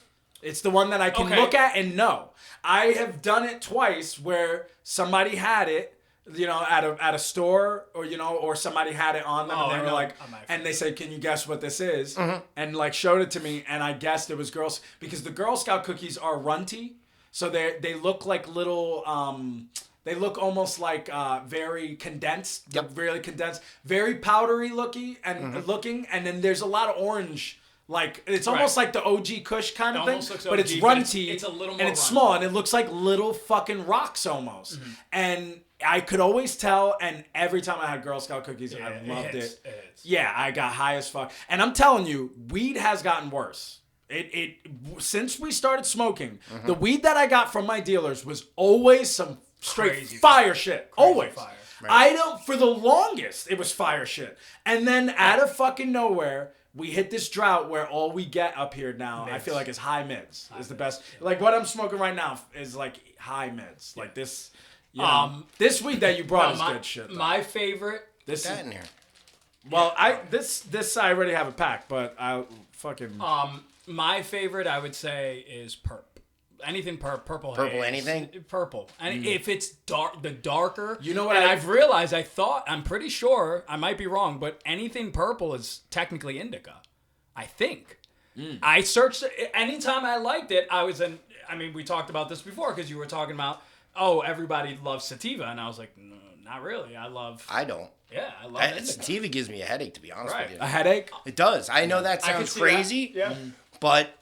It's the one that I can look at and know. I have done it twice where somebody had it, you know, at a store, or you know, or somebody had it on them, and they were like, and they said, "Can you guess what this is?" And like showed it to me, and I guessed it was girls because the Girl Scout cookies are runty, so they look like little. They look almost like very condensed, really condensed, very powdery looking, and then there's a lot of orange. Like it's almost like the OG Kush kind of thing, but it's runty, it's a little more and it's runty. small, and it looks like little fucking rocks almost. And I could always tell, and every time I had Girl Scout cookies, I loved it. Yeah, I got high as fuck, and I'm telling you, weed has gotten worse. It since we started smoking, the weed that I got from my dealers was always some straight Crazy fire shit. Always. fire. I don't. For the longest, it was fire shit, and then out of fucking nowhere. We hit this drought where all we get up here now, I feel like, is high mids. Is the best. Yeah. Like what I'm smoking right now is like high mids. Like this. You know, this weed that you brought is good shit. Though. My favorite. This That is, in there. well, this I already have a pack, but I fucking. My favorite, I would say, is perp. Anything purple. Purple haze, anything? Purple. And if it's dark, the darker. You know what I've realized, I'm pretty sure, I might be wrong, but anything purple is technically indica. I think. I searched, anytime I liked it, we talked about this before because you were talking about, everybody loves sativa. And I was like, no, not really. I don't. Yeah, I love indica. sativa gives me a headache, to be honest with you. A headache? It does. I know that sounds crazy, but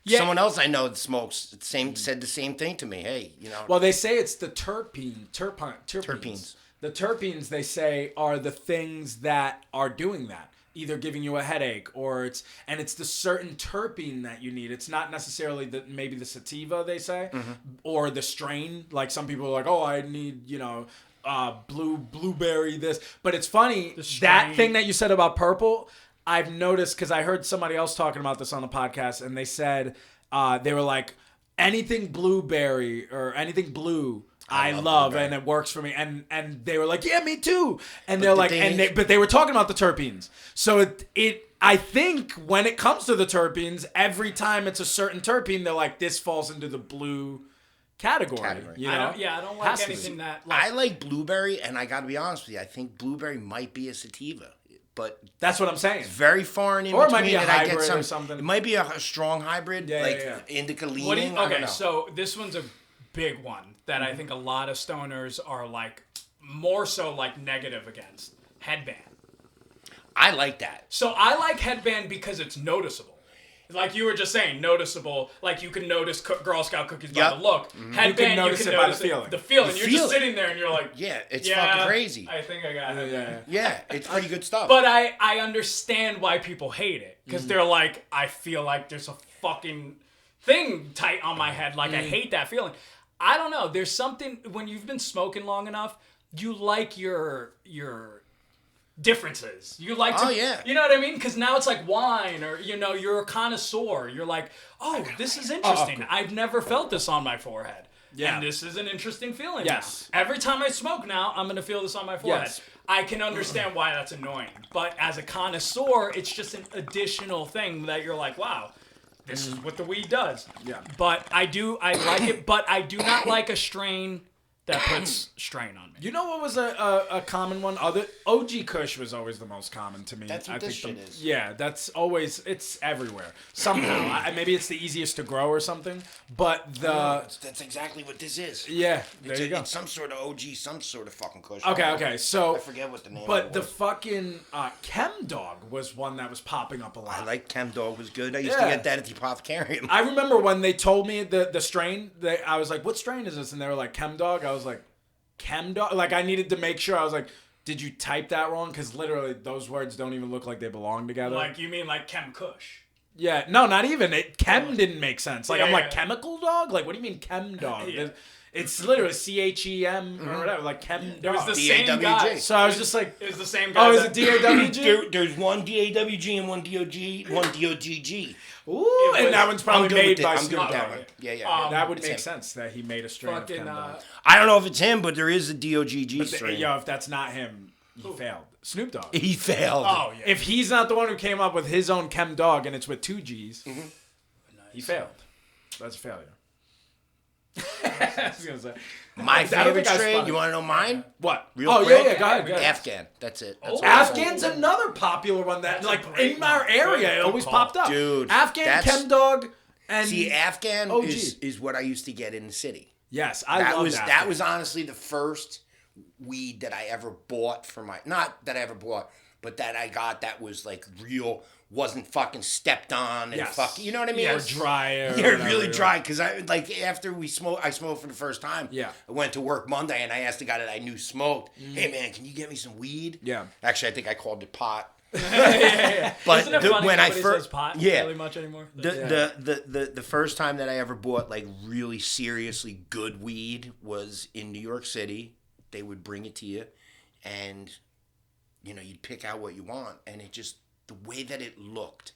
someone else I know that smokes said the same thing to me. Hey, you know. Well, they say it's the terpenes. The terpenes, they say, are the things that are doing that. Either giving you a headache, or it's the certain terpene that you need. It's not necessarily maybe the sativa, they say, or the strain. Like some people are like, I need, you know, blueberry this. But it's funny, that thing that you said about purple, I've noticed because I heard somebody else talking about this on the podcast, and they said they were like, anything blueberry or anything blue, I love and it works for me. And they were like, yeah, me too. And they're like, but they were talking about the terpenes. So I think when it comes to the terpenes, every time it's a certain terpene, they're like, this falls into the blue category. You know? I don't like anything that. I like blueberry, and I got to be honest with you, I think blueberry might be a sativa. But that's what I'm saying. It's very foreign in or between. It might be a hybrid or something. It might be a strong hybrid, indica leaning. Okay, so this one's a big one that I think a lot of stoners are like more so like negative against. Headband. I like that. So I like headband because it's noticeable. Like you were just saying, noticeable. Like you can notice Girl Scout cookies by the look. Headband, you can notice it by the feeling. The feeling. You're just sitting there and you're like, it's fucking crazy. I think I got it. Yeah, it's pretty good stuff. But I understand why people hate it. Because they're like, I feel like there's a fucking thing tight on my head. Like I hate that feeling. I don't know. There's something, when you've been smoking long enough, you like your differences. You like to, you know what I mean? Because now it's like wine, or you know, you're a connoisseur. You're like, this is interesting. I've never felt this on my forehead. Yeah. And this is an interesting feeling. Yes. Now. Every time I smoke now, I'm gonna feel this on my forehead. Yes. I can understand why that's annoying. But as a connoisseur, it's just an additional thing that you're like, wow, this is what the weed does. Yeah. But I like it, but I do not like a strain that puts strain on me. You know what was a common one? OG Kush was always the most common to me. That's what I this think shit is. Yeah, it's everywhere. Somehow. Maybe it's the easiest to grow or something, but That's exactly what this is. yeah, there you go. It's some sort of OG, some sort of fucking Kush. Okay, so I forget what the name but of it the was. fucking Chem Dog was one that was popping up a lot. I like Chem Dog was good. I used to Yeah. get that at the apothecarium. I remember when they told me the strain, I was like, what strain is this? And they were like, Chem Dog. I was like, Chem Dog? Like, I needed to make sure. I was like, did you type that wrong? Because literally, those words don't even look like they belong together. Like, you mean like Chem Kush? Yeah, no, not even. Chem didn't make sense. Like, Yeah, I'm like, yeah. chemical dog? Like, what do you mean Chem Dog? Yeah. It's literally CHEM or whatever, like Chem It was Dog. the same guy. So I was just like, It was the same guy. oh, is it DAWG? There's one DAWG and one DOG, one DOGG. Ooh, and that one's probably I'm good made with by I'm Snoop good with that Dogg. one. Yeah. That would It's make him. sense that he made a strain of Fucking, Chem Dog. I don't know if it's him, but there is a DOGG strain. Yo, if that's not him, he failed. Snoop Dogg. He failed. Oh, yeah. If he's not the one who came up with his own Chem Dog and it's with 2 G's, he failed. That's a failure. I was gonna say. My I don't favorite think I strain, spotted you want to know mine? What? Real oh, quick? yeah, go ahead. Afghan. That's it. That's all. Afghan's another popular one that, That's a like, great in our one. area, Good it always call. popped up. Dude, Afghan, that's- Chem Dog, and... See, Afghan OG. is what I used to get in the city. Yes, I love that. That was honestly the first weed that I ever bought for my, not that I ever bought, but that I got that was like real, wasn't fucking stepped on and Yes. fucking, you know what I mean? Or It was- drier. Yeah, really dry. Because I like after I smoked for the first time. Yeah. I went to work Monday and I asked the guy that I knew smoked, "Hey man, can you get me some weed?" Yeah. Actually, I think I called it pot. But Isn't it funny when I nobody first says pot yeah, really much anymore? the first time that I ever bought like really seriously good weed was in New York City. They would bring it to you, and you'd pick out what you want, and it just the way that it looked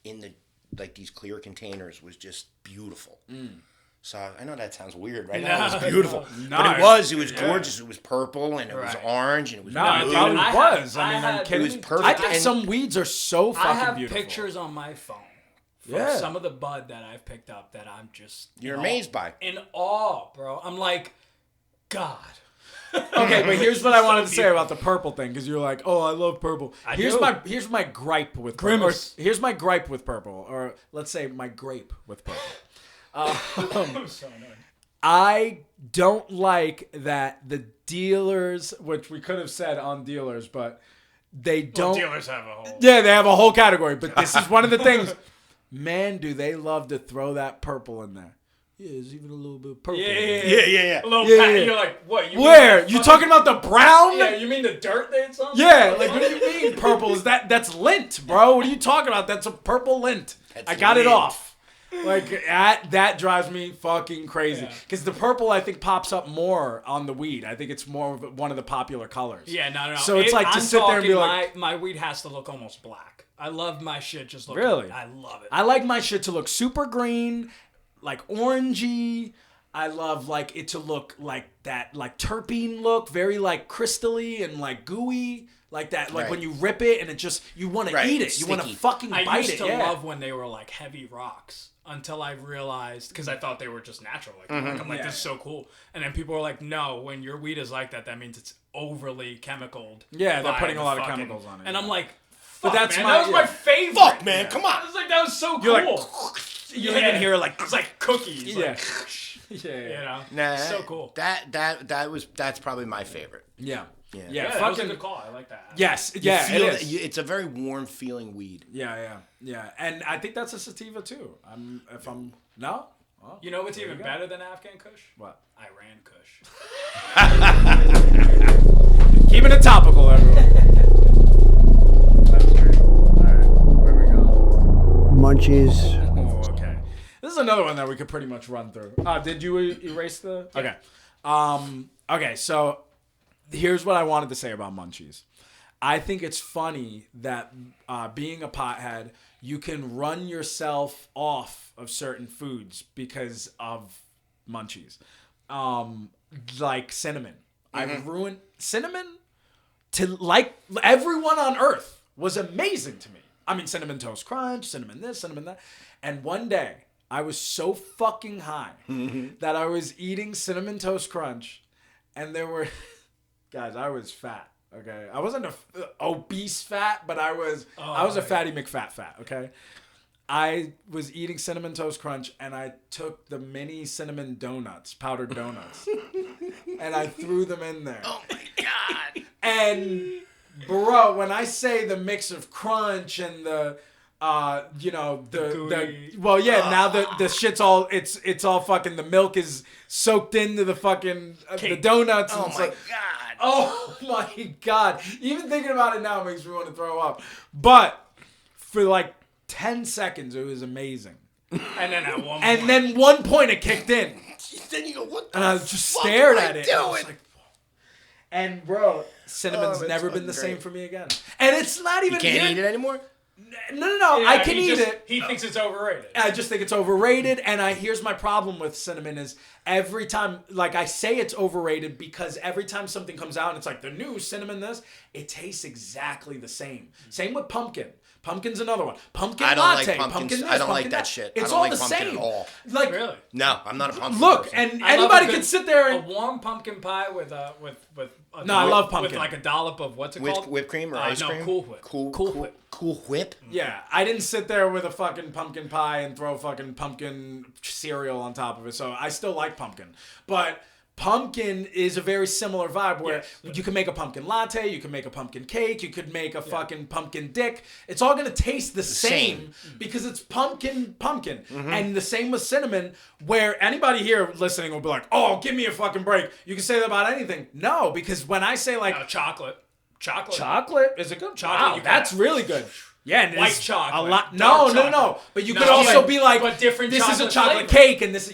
in the like these clear containers was just beautiful. So I know that sounds weird, right? No, It was beautiful, no. but it was gorgeous. It was purple and it was Right. orange and it was No, it blue. probably I was. had- I mean, I I'm had- kidding. It was me. perfect. I think And- some weeds are so fucking I have beautiful. pictures on my phone from Yeah. some of the bud that I've picked up that I'm just You're in amazed awe, by. in awe, bro. I'm like, God. Okay, but here's what I wanted to say about the purple thing, because you're like, oh, I love purple. Here's do. my gripe with Grimace. purple. Here's my gripe with purple, or let's say my grape with purple. I'm so annoying. I don't like that the dealers, which we could have said on dealers, but they don't. Dealers have a whole. Yeah, they have a whole category, but this is one of the things. Man, do they love to throw that purple in there. Yeah, there's even a little bit of purple. Yeah, in there. A little Yeah, pat, yeah. You're like, what? You Where? mean the You fucking- talking about the brown? Yeah, you mean the dirt they had something? Yeah, like what do you mean purple? Is that's lint, bro? What are you talking about? That's a purple lint. That's I got it lint. off. Like that drives me fucking crazy. Because the purple I think pops up more on the weed. I think it's more of one of the popular colors. Yeah, no. So it's like to I'm sit there and be talking like, my weed has to look almost black. I love my shit just looking. Really? I love it. I like my shit to look super green, like orangey. I love like it to look like that, like terpene look, very like crystally and like gooey, like that. Like Right. when you rip it and it just you want to Right, eat it, you want to sticky. fucking I bite used it. to Yeah. love when they were like heavy rocks until I realized, because I thought they were just natural. Like, I'm like, Yeah. this is so cool. And then people were like, no, when your weed is like that, that means it's overly chemicaled. Yeah, they're by putting a the lot of fucking- chemicals on it, And yeah. I'm like, But fuck, that's man, my- that was my yeah. favorite. Fuck, man, come on. I was like, that was so You're cool. like, you even hear like, it's like cookies. yeah, Like, yeah, you know, Nah, so cool. That's probably my favorite. yeah, Yeah. Yeah, that was a good call. I like that. Yes, You yeah, feel it that- is. it's a very warm feeling weed. Yeah, and I think that's a sativa too. No. Oh, You know what's there even you go. better than Afghan Kush? What? Iran Kush. Keeping it topical, everyone. That's great. All right, where we go? Munchies. Oh, okay. This is another one that we could pretty much run through. Did you erase the? Okay. Okay. So here's what I wanted to say about Munchies. I think it's funny that being a pothead, you can run yourself off of certain foods because of Munchies. Like cinnamon. I've ruined cinnamon to like everyone on earth was amazing to me. I mean, Cinnamon Toast Crunch, cinnamon this, cinnamon that. And one day I was so fucking high that I was eating Cinnamon Toast Crunch, and there were, guys, I was fat. Okay, I wasn't a obese fat, but I was a fatty McFat fat. Okay, I was eating Cinnamon Toast Crunch, and I took the mini cinnamon donuts, powdered donuts, and I threw them in there. Oh my God. And bro, when I say the mix of crunch and the now the shit's all it's all fucking, the milk is soaked into the fucking the donuts. Oh and my God. God. Oh my God. Even thinking about it now makes me want to throw up. But for like 10 seconds, it was amazing. And then at one point it kicked in. Then you go, what the And I just fuck stared am I at it. And I was doing? like, and bro, cinnamon's that's never been fucking the same great. for me again. And it's not even You can't here- eat it anymore? No. I can eat it. He thinks it's overrated. I just think it's overrated, and here's my problem with cinnamon is every time, like I say it's overrated because every time something comes out and it's like the new cinnamon this, it tastes exactly the same. Same with pumpkin. Pumpkin's another one. Pumpkin I don't like latte. pumpkins. Pumpkin this, I don't like pumpkin that shit. I It's don't all like the pumpkin same. at all. Like, Really? No, I'm not a pumpkin look, person. and I love anybody a good- can sit there a and warm pumpkin pie with a No, I love pumpkin. with like a dollop of what's it With called? whipped cream or ice no, cream? Cool Whip. Cool Whip. Cool Whip? yeah, I didn't sit there with a fucking pumpkin pie and throw fucking pumpkin cereal on top of it. So I still like pumpkin. But pumpkin is a very similar vibe where you can make a pumpkin latte, you can make a pumpkin cake, you could make a fucking pumpkin dick. It's all going to taste the same because it's pumpkin. And the same with cinnamon, where anybody here listening will be like, oh, give me a fucking break. You can say that about anything. No, because when I say like... Chocolate. Chocolate? Is it good? Chocolate, Wow, you that's can- really good. Yeah, and White it's chocolate. A lot. Dark No. chocolate. But you No, could also but- be like, but different this is a chocolate chocolate flavor. cake, and this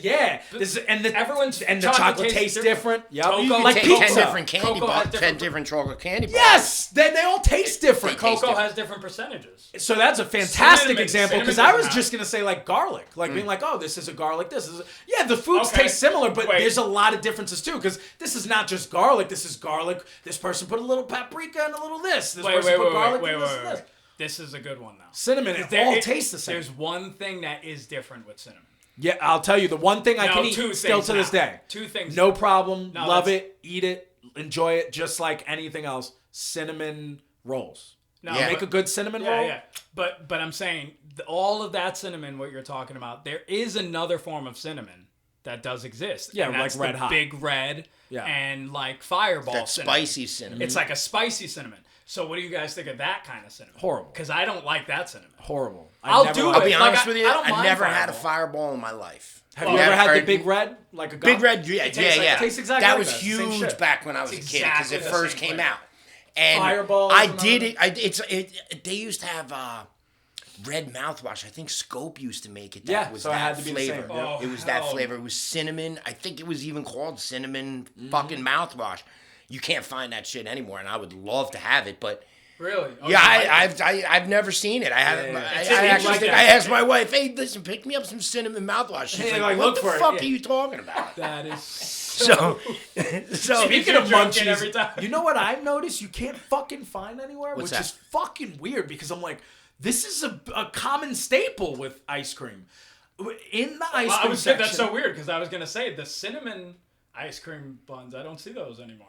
Everyone's and the chocolate chocolate tastes tastes different. Yep. Cocoa You can like take pizza. 10 different candy Cocoa has bars, 10 different- different chocolate candy bars. Yes, they all taste different. Cocoa has different percentages. So that's a fantastic Cinnamon- example because cinnamon I was doesn't just gonna say like garlic, like being like, oh, this is a garlic. This is the foods Okay. taste similar, but Wait. there's a lot of differences too because this is not just garlic. This is garlic. This person put a little paprika and a little this. This person put garlic and this and this. This is a good one, though. Cinnamon, it all tastes the same. There's one thing that is different with cinnamon. Yeah, I'll tell you the one thing I No, can eat two still things to this now. day. Two things No now. problem. No, Love that's- it. Eat it. Enjoy it just like anything else. Cinnamon rolls. No, Yeah. Make a good cinnamon roll. Yeah. But I'm saying all of that cinnamon, what you're talking about, there is another form of cinnamon that does exist. Yeah, and like that's Red the Hot. Big Red Yeah. and like Fireball That cinnamon. spicy cinnamon. It's like a spicy cinnamon. So what do you guys think of that kind of cinnamon? Horrible. Because I don't like that cinnamon. Horrible. I'll never do liked I'll it. be it. Like, honest I- with you, I don't I mind never had a Fireball. fireball in my life. Have you ever had the Big Red? Red? Like a Big Red, yeah, It tastes yeah. It tastes exactly that like was that. Same huge shit. back when I was a kid because exactly it the first same came flavor. out. And Fireball I is did another- it. They used to have red mouthwash. I think Scope used to make it. That Yeah, was so it that had to be the flavor. same, yeah. Oh, It was that hell. flavor. It was cinnamon. I think it was even called cinnamon Mm-hmm. fucking mouthwash. You can't find that shit anymore, and I would love to have it, but. Really? Oh, Yeah, you like it? I've never seen it. I haven't. yeah. I It's actually interesting. think I asked my wife, "Hey, listen, pick me up some cinnamon mouthwash." She's Hey, like, like, "What look the for it, fuck yeah. are you talking about?" That is So, Speaking of joking every time. Munchies, you know what I've noticed? You can't fucking find anywhere, What's which that? is fucking weird because I'm like, this is a common staple with ice cream. In the ice Well, I cream was section, that's so weird because I was gonna say the cinnamon ice cream buns. I don't see those anymore.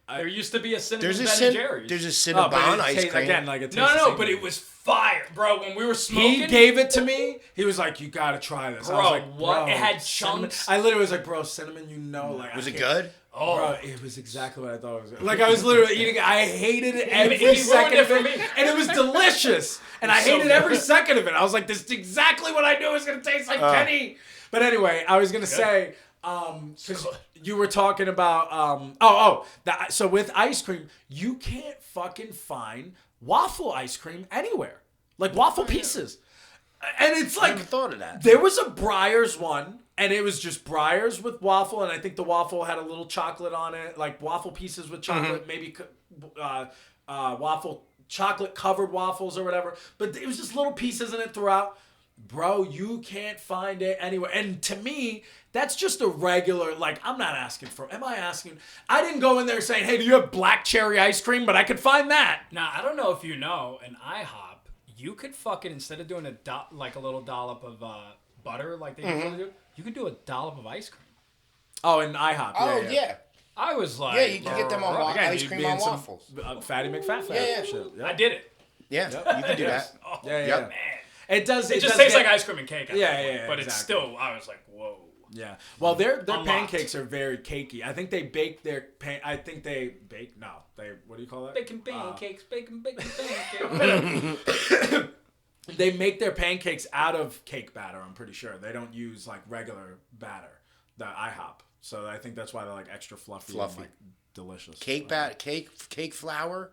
There used to be a cinnamon there's a Ben and Jerry's. there's a Oh, but Cinnabon it ice tastes- cream. again, like it tastes no, the no, same but way. it was fire, bro. When we were smoking, He gave it to me. He was like, "You gotta try this." I was Bro, like, what? "Bro, It had cinnamon-" chunks. I literally was like, "Bro, cinnamon, you know, like." Was I it can't- good? Oh, Bro, it was exactly what I thought it was. Like I was literally eating it. I hated every he ruined second it of for it, me. and it was delicious. And I so hated every good. second of it. I was like, "This is exactly what I knew it was gonna taste like, Kenny." But anyway, I was gonna say, because you were talking about, so with ice cream, you can't fucking find waffle ice cream anywhere, like waffle pieces, and it's I like never thought of that. there was a Breyers one, and it was just Breyers with waffle, and I think the waffle had a little chocolate on it, like waffle pieces with chocolate, maybe waffle chocolate covered waffles or whatever. But it was just little pieces in it throughout. Bro, you can't find it anywhere. And to me, that's just a regular, like, I'm not asking for, am I asking? I didn't go in there saying, hey, do you have black cherry ice cream? But I could find that. now I don't know if you know, an IHOP, you could fucking instead of doing like a little dollop of butter like they usually do, you can do a dollop of ice cream. Oh, and IHOP. Oh yeah. I was like, Yeah, you can get them on Again, ice you'd cream be on in some, waffles. Fatty McFat. Yeah. Shit. I did it. Yeah, you can do that. Oh, Yeah, yeah. Yep. Man. It does. It just does tastes get- like ice cream and cake. Yeah, But it's exactly. still, I was like, whoa. Yeah. Well, their Unlocked. pancakes are very cakey. I think they bake their I think they bake. No, they. What do you call that? Bacon pancakes, bacon pancakes. They make their pancakes out of cake batter. I'm pretty sure they don't use like regular batter. The IHOP. So I think that's why they're like extra fluffy. And, like, delicious. Cake flour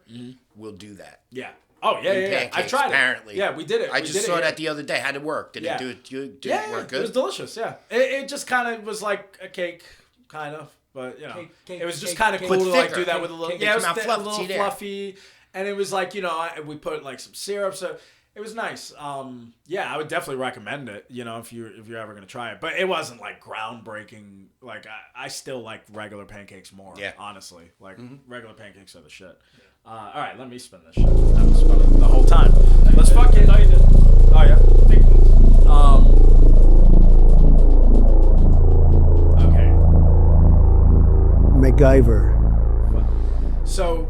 will do that. Yeah. Oh yeah, yeah. Pancakes, I tried it. apparently. Yeah, we did it. I We just did saw it, that the other day. How'd it work? Did it do it? Did it work good? It was delicious. Yeah. It just kind of was like a cake, kind of, but you know, Cake, it was just cake, kind of cake. cool But to like thicker. do that with a little. Cake Yeah, it was came out a fluffy, little see there. fluffy, and it was like we put like some syrup, so it was nice. Yeah, I would definitely recommend it. You know, if you're ever gonna try it, but it wasn't like groundbreaking. Like I still like regular pancakes more. Yeah. Honestly, like regular pancakes are the shit. All right, let me spin this shit. I've been spinning the whole time. Let's fucking. No, you did. Oh yeah. Okay. MacGyver. So,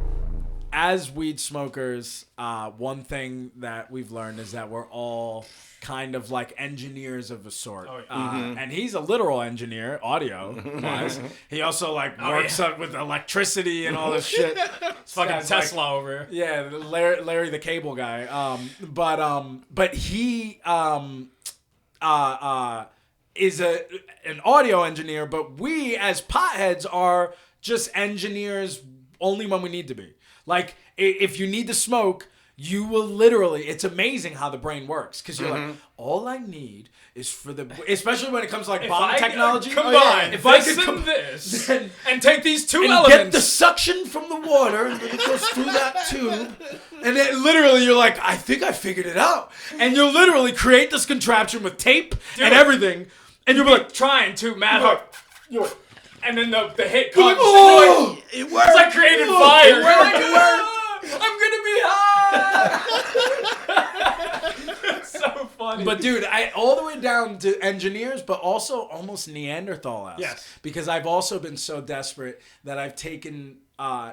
as weed smokers, one thing that we've learned is that we're all kind of like engineers of a sort. Oh, yeah. And he's a literal engineer, audio-wise. He also like works up with electricity and all this shit. It's fucking Guy's Tesla over here. Yeah, Larry the Cable Guy. But he is an audio engineer. But we as potheads are just engineers only when we need to be. Like if you need to smoke, you will literally. It's amazing how the brain works because you're like, all I need is for the, especially when it comes to like bomb technology. Combine if I this could and this, and take these two and elements. get the suction from the water, and then it goes through that tube. And then literally you're like, I think I figured it out. And you'll literally create this contraption with tape and everything. And you'll be like, trying to mad hard. And then the hit you're like, comes. oh, It worked. It's like creating fire. it worked, it worked. I'm gonna be high. It's so funny. But dude, I all the way down to engineers, but also almost Neanderthal-esque. Yes. Because I've also been so desperate that I've taken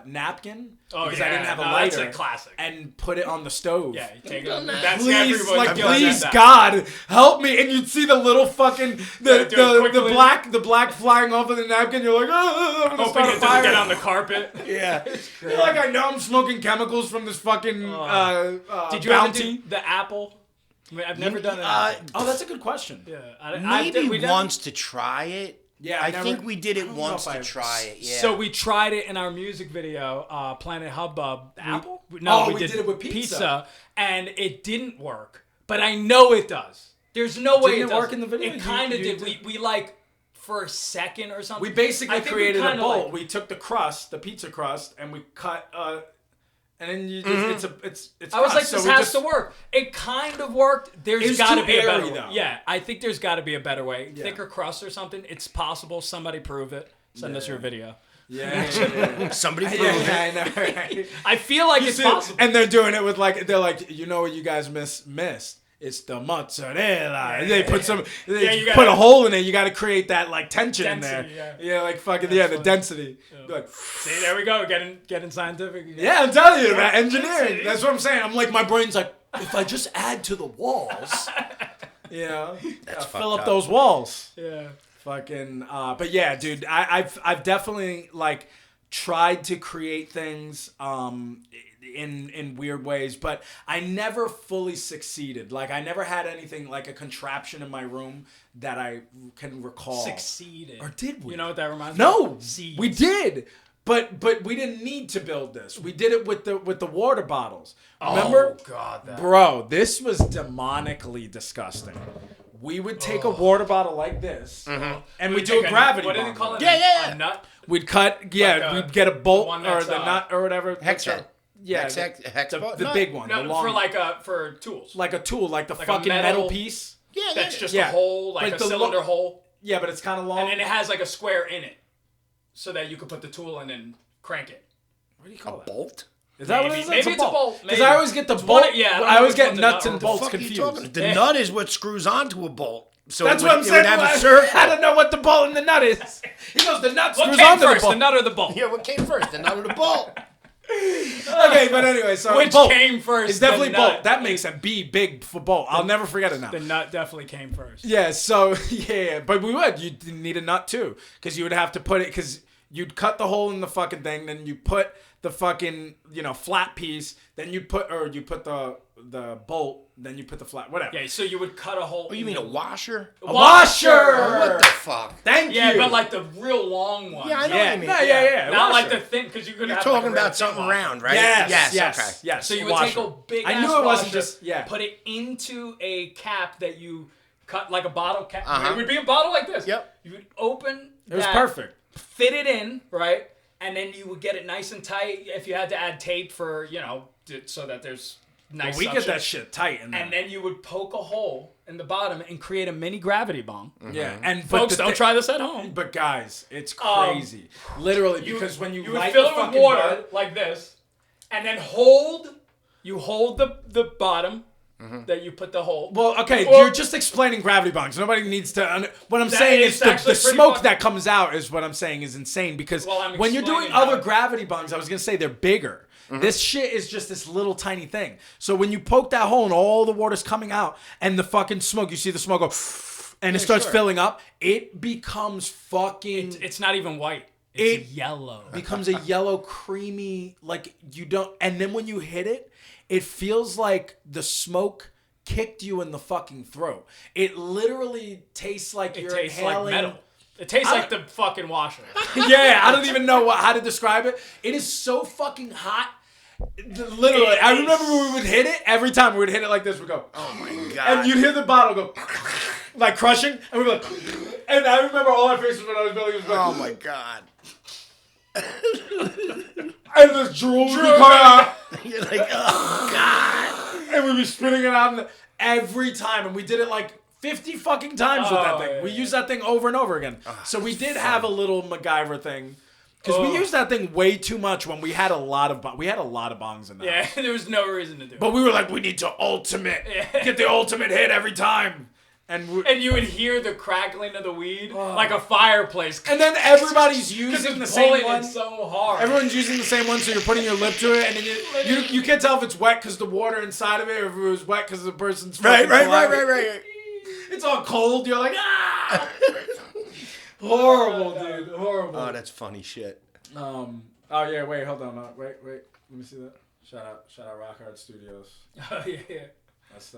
napkin because I yeah. didn't have a No, lighter that's a classic. and put it on the stove. Yeah, you take it. That's Please, everybody like, does please, that. God, help me! And you'd see the little fucking do it quickly. the black flying off of the napkin. You're like, oh, I'm gonna Hoping start it a doesn't fire. get on the carpet. Yeah, you're like, I know I'm smoking chemicals from this fucking Did you bounty. ever do the apple? I mean, I've never done it. Oh, that's a good question. Yeah, Maybe once to try it. Yeah, I never- think we did I it don't know once if to I- try it. Yeah. So we tried it in our music video, Planet Hubbub. Apple? No, Oh, we we did it with pizza. and it didn't work. But I know it does. There's no way Didn't it it work doesn't. in the video? It kind of You did. did- We like for a second or something. We basically I think created a kinda bowl. like- We took the crust, the pizza crust, and we cut. And then you just, it's. I was crust, like, so this we has just- to work. It kind of worked. There's It's got to too be a better airy, way. though. Yeah, I think there's got to be a better way. Yeah. Thicker crust or something. It's possible. Somebody prove it. Send us your video. Yeah. Somebody prove Yeah, it. I know, right? I feel like You it's see- possible. And they're doing it with like they're like, you know what you guys missed? It's the mozzarella. And they put some, they you put gotta- a hole in it. You got to create that like tension Density, in there. yeah. Like fucking That's the funny. density. Like, See, there we go. Getting scientific. yeah, I'm telling you, that engineering. That's what I'm saying. I'm like, my brain's like, if I just add to the walls, you know, That's fill fucked up up. those walls. Yeah. Fucking, but yeah, dude, I've definitely like tried to create things in weird ways, but I never fully succeeded. Like I never had anything like a contraption in my room that I can recall. Succeeded. Or did we? You know what that reminds me No, of? Seeds. we did. But we didn't need to build this. We did it with the water bottles. Remember? Oh, God. That. Bro, this was demonically disgusting. We would take a water bottle like this, and we'd do Take a gravity What do bomb. they call it? Yeah. A nut? We'd cut, Like we'd get a bolt one or that's, the nut or whatever. Hex-head. Yeah, Hex the nut? big one, the No, long, for for tools. like a tool, like the Like a fucking metal metal- piece. Yeah, That's just Yeah. a hole, like But a the cylinder hole. Yeah, but it's kind of long. And then it has like a square in it. So that you can put the tool in and crank it. What do you call it? bolt. Is that what Maybe. it is? Maybe it's a bolt. Because Maybe. I always get the It's bolt. one- yeah, I don't I know always which get one's a nuts nut or and bolt. bolts Fuck you confused. talking? The nut is what screws onto a bolt. So That's it what I'm would, saying. It would have a circle. I don't know what the bolt and the nut is. He goes, the nut What screws came onto the first, bolt. the nut or the bolt? Yeah, what came first? The nut or the bolt? Okay, but anyway, so Which bolt. came first? It's definitely the nut. bolt. That makes a B big for bolt. I'll never forget it now. The nut definitely came first. Yeah, so, yeah, but we would. You'd need a nut, too, because you would have to put it, because you'd cut the hole in the fucking thing, then you put the fucking, flat piece, then you put the bolt, then you put the flat, whatever. Yeah, so you would cut a hole. Oh, you mean a washer? A washer! What the fuck? Thank Yeah, you. but like the real long one. Yeah, I know Yeah, what you mean. yeah. Not like washer. the thin, because you could You're have talking like a about something washer. round, right? Yes. Okay. So you would washer. take a big I ass knew it wasn't washer, just, yeah. put it into a cap that you cut like a bottle cap. Uh-huh. It would be a bottle like this. Yep. You would open It was that, perfect. fit it in, right? And then you would get it nice and tight if you had to add tape for, so that there's nice We get suction. that shit tight in there. And then you would poke a hole in the bottom and create a mini gravity bomb. Yeah, and Folks, don't try this at home. But guys, it's crazy. Literally, because when you would light fill the it with fucking water bud, like this, and then hold the bottom that you put the hole. well, okay, Or- you're just explaining gravity bombs. Nobody needs to. What I'm That saying is is the actually pretty smoke fucking- that comes out is what I'm saying is insane because Well, I'm when you're doing explaining other how- gravity bombs, I was gonna say they're bigger. This shit is just this little tiny thing. So when you poke that hole and all the water's coming out and the fucking smoke, you see the smoke go, and it starts filling up. It becomes fucking. It's not even white. It's yellow. Becomes a yellow creamy like you don't. And then when you hit it, it feels like the smoke kicked you in the fucking throat. It literally tastes like It you're tastes inhaling. like metal. It tastes like the fucking washer. Yeah, I don't even know how to describe it. It is so fucking hot. Literally, I remember when we would hit it. Every time we would hit it like this, we'd go, Oh my god. and you'd hear the bottle go, like crushing, and we'd be like, and I remember all our faces when I was building was like, Oh my god. and the drool would be coming out, You're like, oh god. and we'd be spitting it out every time, and we did it like 50 fucking times with that Oh, thing. yeah. We used that thing over and over again. So we did have a little MacGyver thing. Because we used that thing way too much when we had a lot of bongs in there. Yeah, there was no reason to do it. But we were like, we need to get the ultimate hit every time. And you would hear the crackling of the weed like a fireplace. and then everybody's Because using the it's same pulling one. it so hard. Everyone's using the same one, so you're putting your lip to it, and then you can't tell if it's wet because the water inside of it, or if it was wet because the person's fucking saliva. It's all cold. You're like, ah! Horrible, dude. Horrible. Oh, that's funny shit. Oh yeah, wait, hold on. Wait. Let me see that. Shout out Rock Hard Studios. Oh, yeah. That's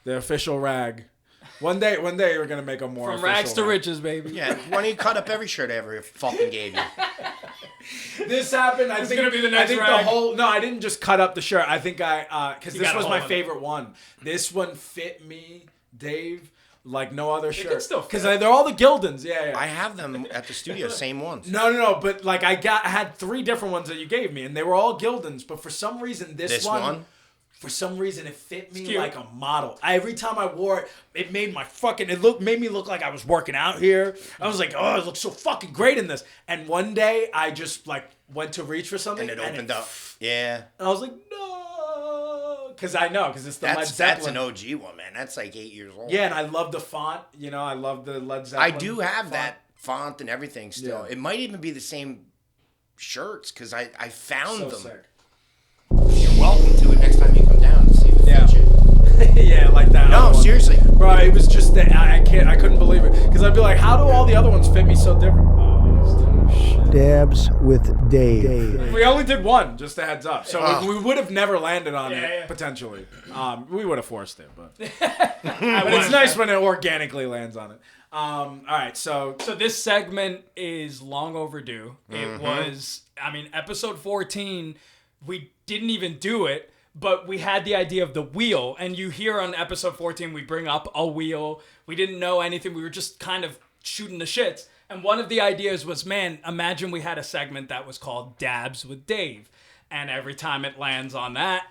the official rag. One day we're gonna make a more From official rags to rag. riches, baby. Yeah, why don't you cut up every shirt I ever fucking gave you? This happened. I think gonna be the next I think rag. the whole. No, I didn't just cut up the shirt. I think because You this got a was hole my in it. favorite one. This one fit me, Dave, like no other can shirt. still fit. Because they're all the Gildans. Yeah. I have them at the studio, same ones. No, but like I had 3 different ones that you gave me, and they were all Gildans. But for some reason, this one. For some reason, it fit me cute. like a model. Every time I wore it, it made made me look like I was working out here. I was like, oh, it looks so fucking great in this. And one day, I just like went to reach for something, And it opened up. Yeah. And I was like, no, because it's the Led That's Zeppelin. an OG one, man. That's like 8 years old. Yeah, and I love the font. I love the Led Zeppelin. I do have font. that font and everything still. Yeah. It might even be the same shirts because I found So them. sick. You're welcome to it next time you come down to see if it Yeah. fits you. Yeah, like that. No, other one. seriously. Bro, it was just that I couldn't believe it because I'd be like, how do all the other ones fit me so different? Oh, shit. Dabs with Dave. We only did one, just a heads up. So Oh. we would have never landed on Yeah, it, yeah. potentially. We would have forced it, but it's nice when it organically lands on it. All right, so So this segment is long overdue. It was, episode 14, we didn't even do it, but we had the idea of the wheel. And you hear on episode 14, we bring up a wheel. We didn't know anything. We were just kind of shooting the shits. And one of the ideas was, man, imagine we had a segment that was called Dabs with Dave. And every time it lands on that,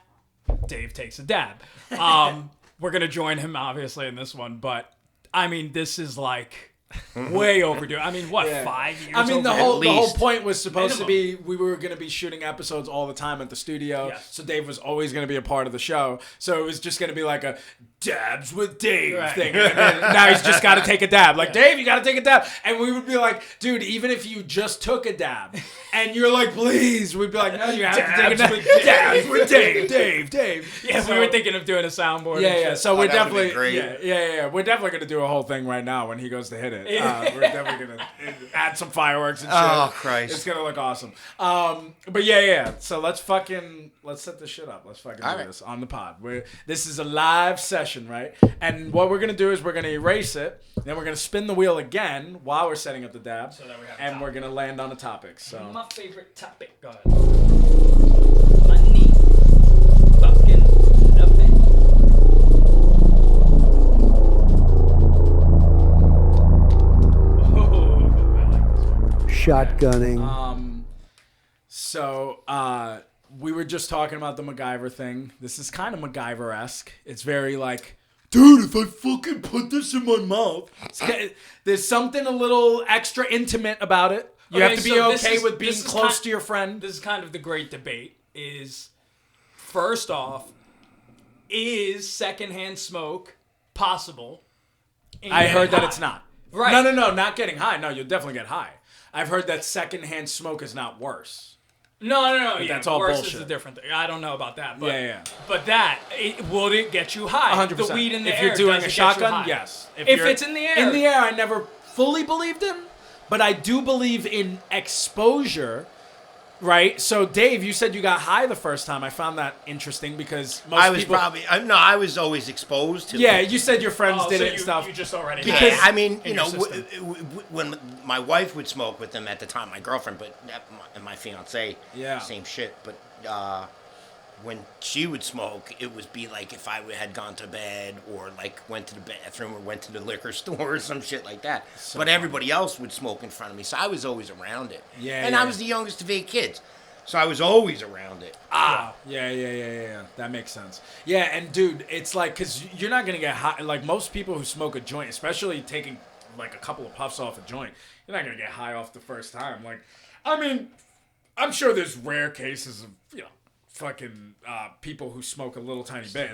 Dave takes a dab. We're going to join him, obviously, in this one. But, this is like Way overdue. I mean, what, Yeah. 5 years? I mean, the overdue? whole point was supposed to Minimum. be we were going to be shooting episodes all the time at the studio, Yes. so Dave was always going to be a part of the show. So it was just going to be like a dabs with Dave Right. thing. And then now he's just got to take a dab. Like, Dave, you got to take a dab. And we would be like, dude, even if you just took a dab, and you're like, please, we'd be like, no, you have to take a dab. Dabs with Dave. Yeah, we were thinking of doing a soundboard. and Yeah, yeah. shit. So we're that would've been definitely, great. yeah. We're definitely gonna do a whole thing right now when he goes to hit it. We're definitely gonna add some fireworks and shit. Oh, Christ. It's gonna look awesome. But yeah. So let's set this shit up. Let's fucking do right. this on the pod. This is a live session, right? And what we're gonna do is we're gonna erase it, then we're gonna spin the wheel again while we're setting up the dab, So that we have a and topic. we're gonna land on a topic. So. My favorite topic. Go ahead. Money. Fucking nothing. Oh, I like this one. Shotgunning. So we were just talking about the MacGyver thing. This is kind of MacGyver-esque. It's very like, dude, if I fucking put this in my mouth, there's something a little extra intimate about it. You Okay, have to be so this okay is- with being this is close ki- to your friend. This is kind of the great debate. Is first off, is secondhand smoke possible? And I getting heard that high? it's not. Right. No, not getting high. No, you'll definitely get high. I've heard that secondhand smoke is not worse. No. Yeah, that's all worse bullshit. is a different thing. I don't know about that. But, Yeah. But would it get you high? 100%. The weed in the if air. you're doing does a it get you shotgun, high? yes. If you're- it's in the air. In the air, I never fully believed him, but I do believe in exposure, right? So, Dave, you said you got high the first time. I found that interesting because most I was people... I was always exposed to Yeah, it. you said your friends Oh, did so it and stuff. You just already Because- had Yeah, I mean, in you know, your system. when my wife would smoke with them at the time, my girlfriend, but my fiance, Yeah. same shit. But when she would smoke, it would be like if I had gone to bed or like went to the bathroom or went to the liquor store or some shit like that. But everybody else would smoke in front of me, so I was always around it. Yeah, and yeah. I was the youngest of 8 kids, so I was always around it. Yeah. That makes sense. Yeah, and dude, it's like, because you're not going to get high. Like, most people who smoke a joint, especially taking, like, a couple of puffs off a joint, you're not going to get high off the first time. Like, I mean, I'm sure there's rare cases of, fucking people who smoke a little tiny bit.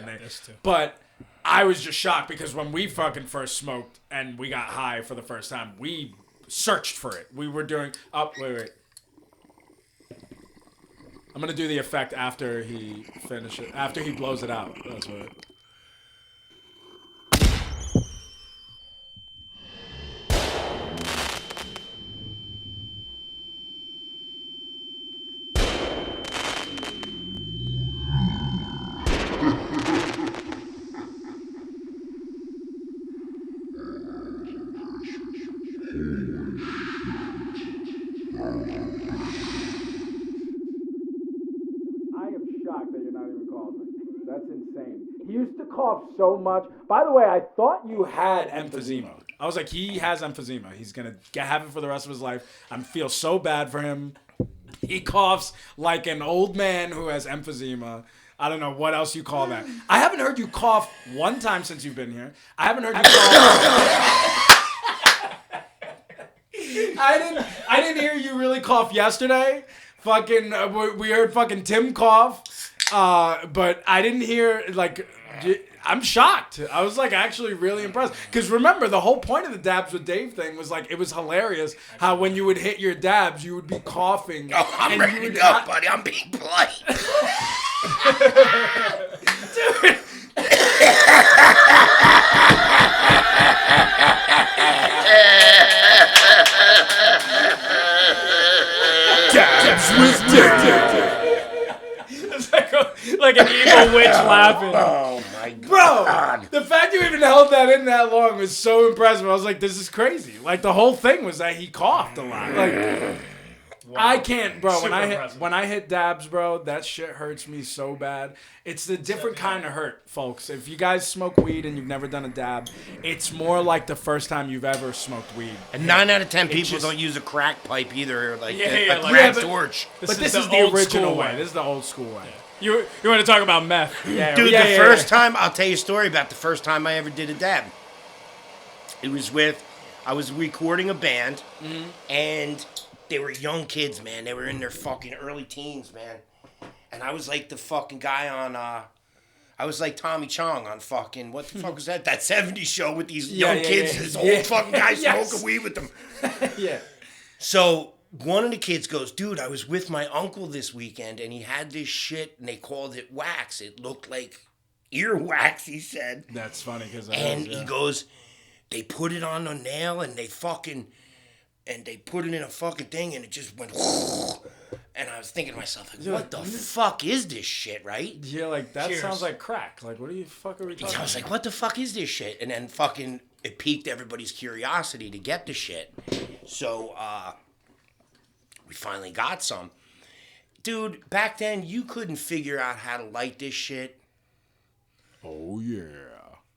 But I was just shocked because when we fucking first smoked and we got high for the first time, we searched for it. We were doing... Oh, wait. I'm gonna do the effect after he finishes, after he blows it out. That's what. I am shocked that you're not even coughing. That's insane. He used to cough so much. By the way, I thought you had emphysema. I was like, he has emphysema. He's going to have it for the rest of his life. I feel so bad for him. He coughs like an old man who has emphysema. I don't know what else you call that. I haven't heard you cough one time since you've been here. I haven't heard you cough. I didn't hear you really cough yesterday. Fucking, we heard fucking Tim cough, but I didn't hear, like, I'm shocked. I was, like, actually really impressed. Because remember, the whole point of the Dabs with Dave thing was, like, it was hilarious how when you would hit your dabs, you would be coughing. Oh, I'm and ready you to would go, not- buddy. I'm being polite. It's like an evil witch laughing. Oh my Bro, God. the fact you even held that in that long was so impressive. I was like, this is crazy. Like, the whole thing was that he coughed a lot. Like, I can't, bro. Super impressive. When I hit dabs, bro, that shit hurts me so bad. It's the different kind of hurt, folks. If you guys smoke weed and you've never done a dab, it's more like the first time you've ever smoked weed. And 9 out of 10 people just- don't use a crack pipe either, like Yeah, a like- crack but- torch. But this is the old original school way. This is the old school way. You want to talk about meth? Yeah, Dude, yeah, the yeah, first yeah. time, I'll tell you a story about the first time I ever did a dab. It was with I was recording a band, and they were young kids, man. They were in their fucking early teens, man. And I was like the fucking guy on, I was like Tommy Chong on fucking, what the fuck was that? That 70s show with these young kids, this old fucking guy smoking weed with them. Yeah. So one of the kids goes, dude, I was with my uncle this weekend, and he had this shit, and they called it wax. It looked like earwax, he said. That's funny because he goes, they put it on a nail and they put it in a fucking thing and it just went. And I was thinking to myself, like, what the fuck is this shit, right? Yeah, like that Cheers. sounds like crack. Like, what the fuck are we talking I was like, what the fuck is this shit? And then fucking it piqued everybody's curiosity to get the shit. So we finally got some. Dude, back then you couldn't figure out how to light this shit. Oh yeah,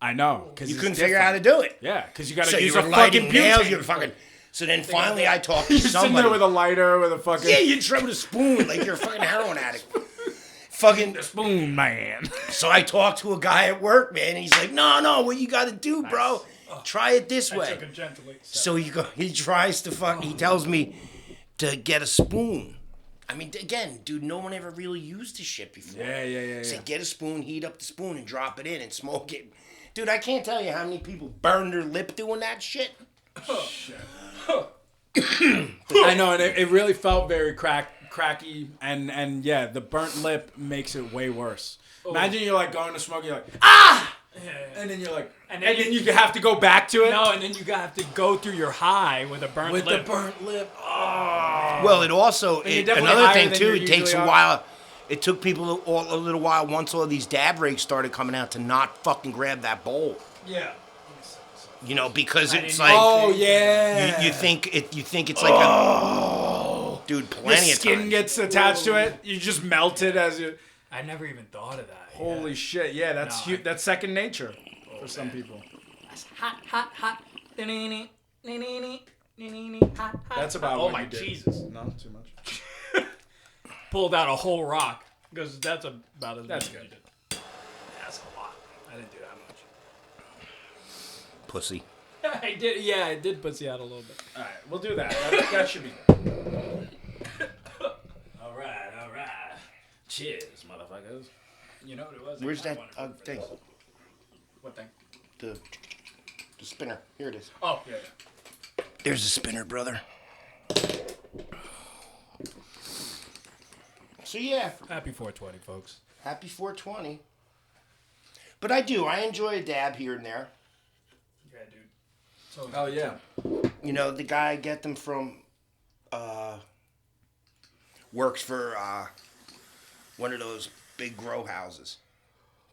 I know. Because You couldn't figure out how to do it. Yeah, because you got to So use you a were fucking lighting nails. butane. You were fucking. So then finally, I talked to You're sitting somebody. there with a lighter, with a fucking You throw the spoon like you're a fucking heroin addict. Fucking. spoon, man. So I talked to a guy at work, man, and he's like, "No, what you got to do, bro? Try it this way." Took it gently. So he tries to he tells me to get a spoon. I mean, again, dude, no one ever really used this shit before. Yeah. Say, get a spoon, heat up the spoon, and drop it in and smoke it. Dude, I can't tell you how many people burn their lip doing that shit. I know, and it really felt very cracky, and yeah, the burnt lip makes it way worse. Imagine you're like going to smoke, you're like, and then you're like, and then you have to go back to it. No, and then you have to go through your high with a burnt lip. the burnt lip. Oh. Well, it also, you're definitely another higher thing than too, you it takes usually a are. while. It took people a little while once all these dab rakes started coming out to not fucking grab that bowl. Yeah. You know, because it's didn't like, Oh yeah. you think it's like a, dude, Your plenty of skin times. gets attached to it. You just melt it as you. I never even thought of that. Holy shit! Yeah, that's No, that's second nature for some people. Hot. That's about. Oh what my you did. Jesus. No, too much. Pulled out a whole rock. Because that's about as That's much as good. you did. That's a lot. I didn't do that much. Pussy. I did. Yeah, I did pussy out a little bit. All right, we'll do that. That should be. All right. Cheers, motherfuckers. You know what it was? Where's that thing? What thing? The spinner. Here it is. Oh, yeah. There's a spinner, brother. So yeah, Happy 420, folks. happy 420. But I enjoy a dab here and there. Yeah, dude. So Oh yeah. You know, the guy I get them from works for one of those big grow houses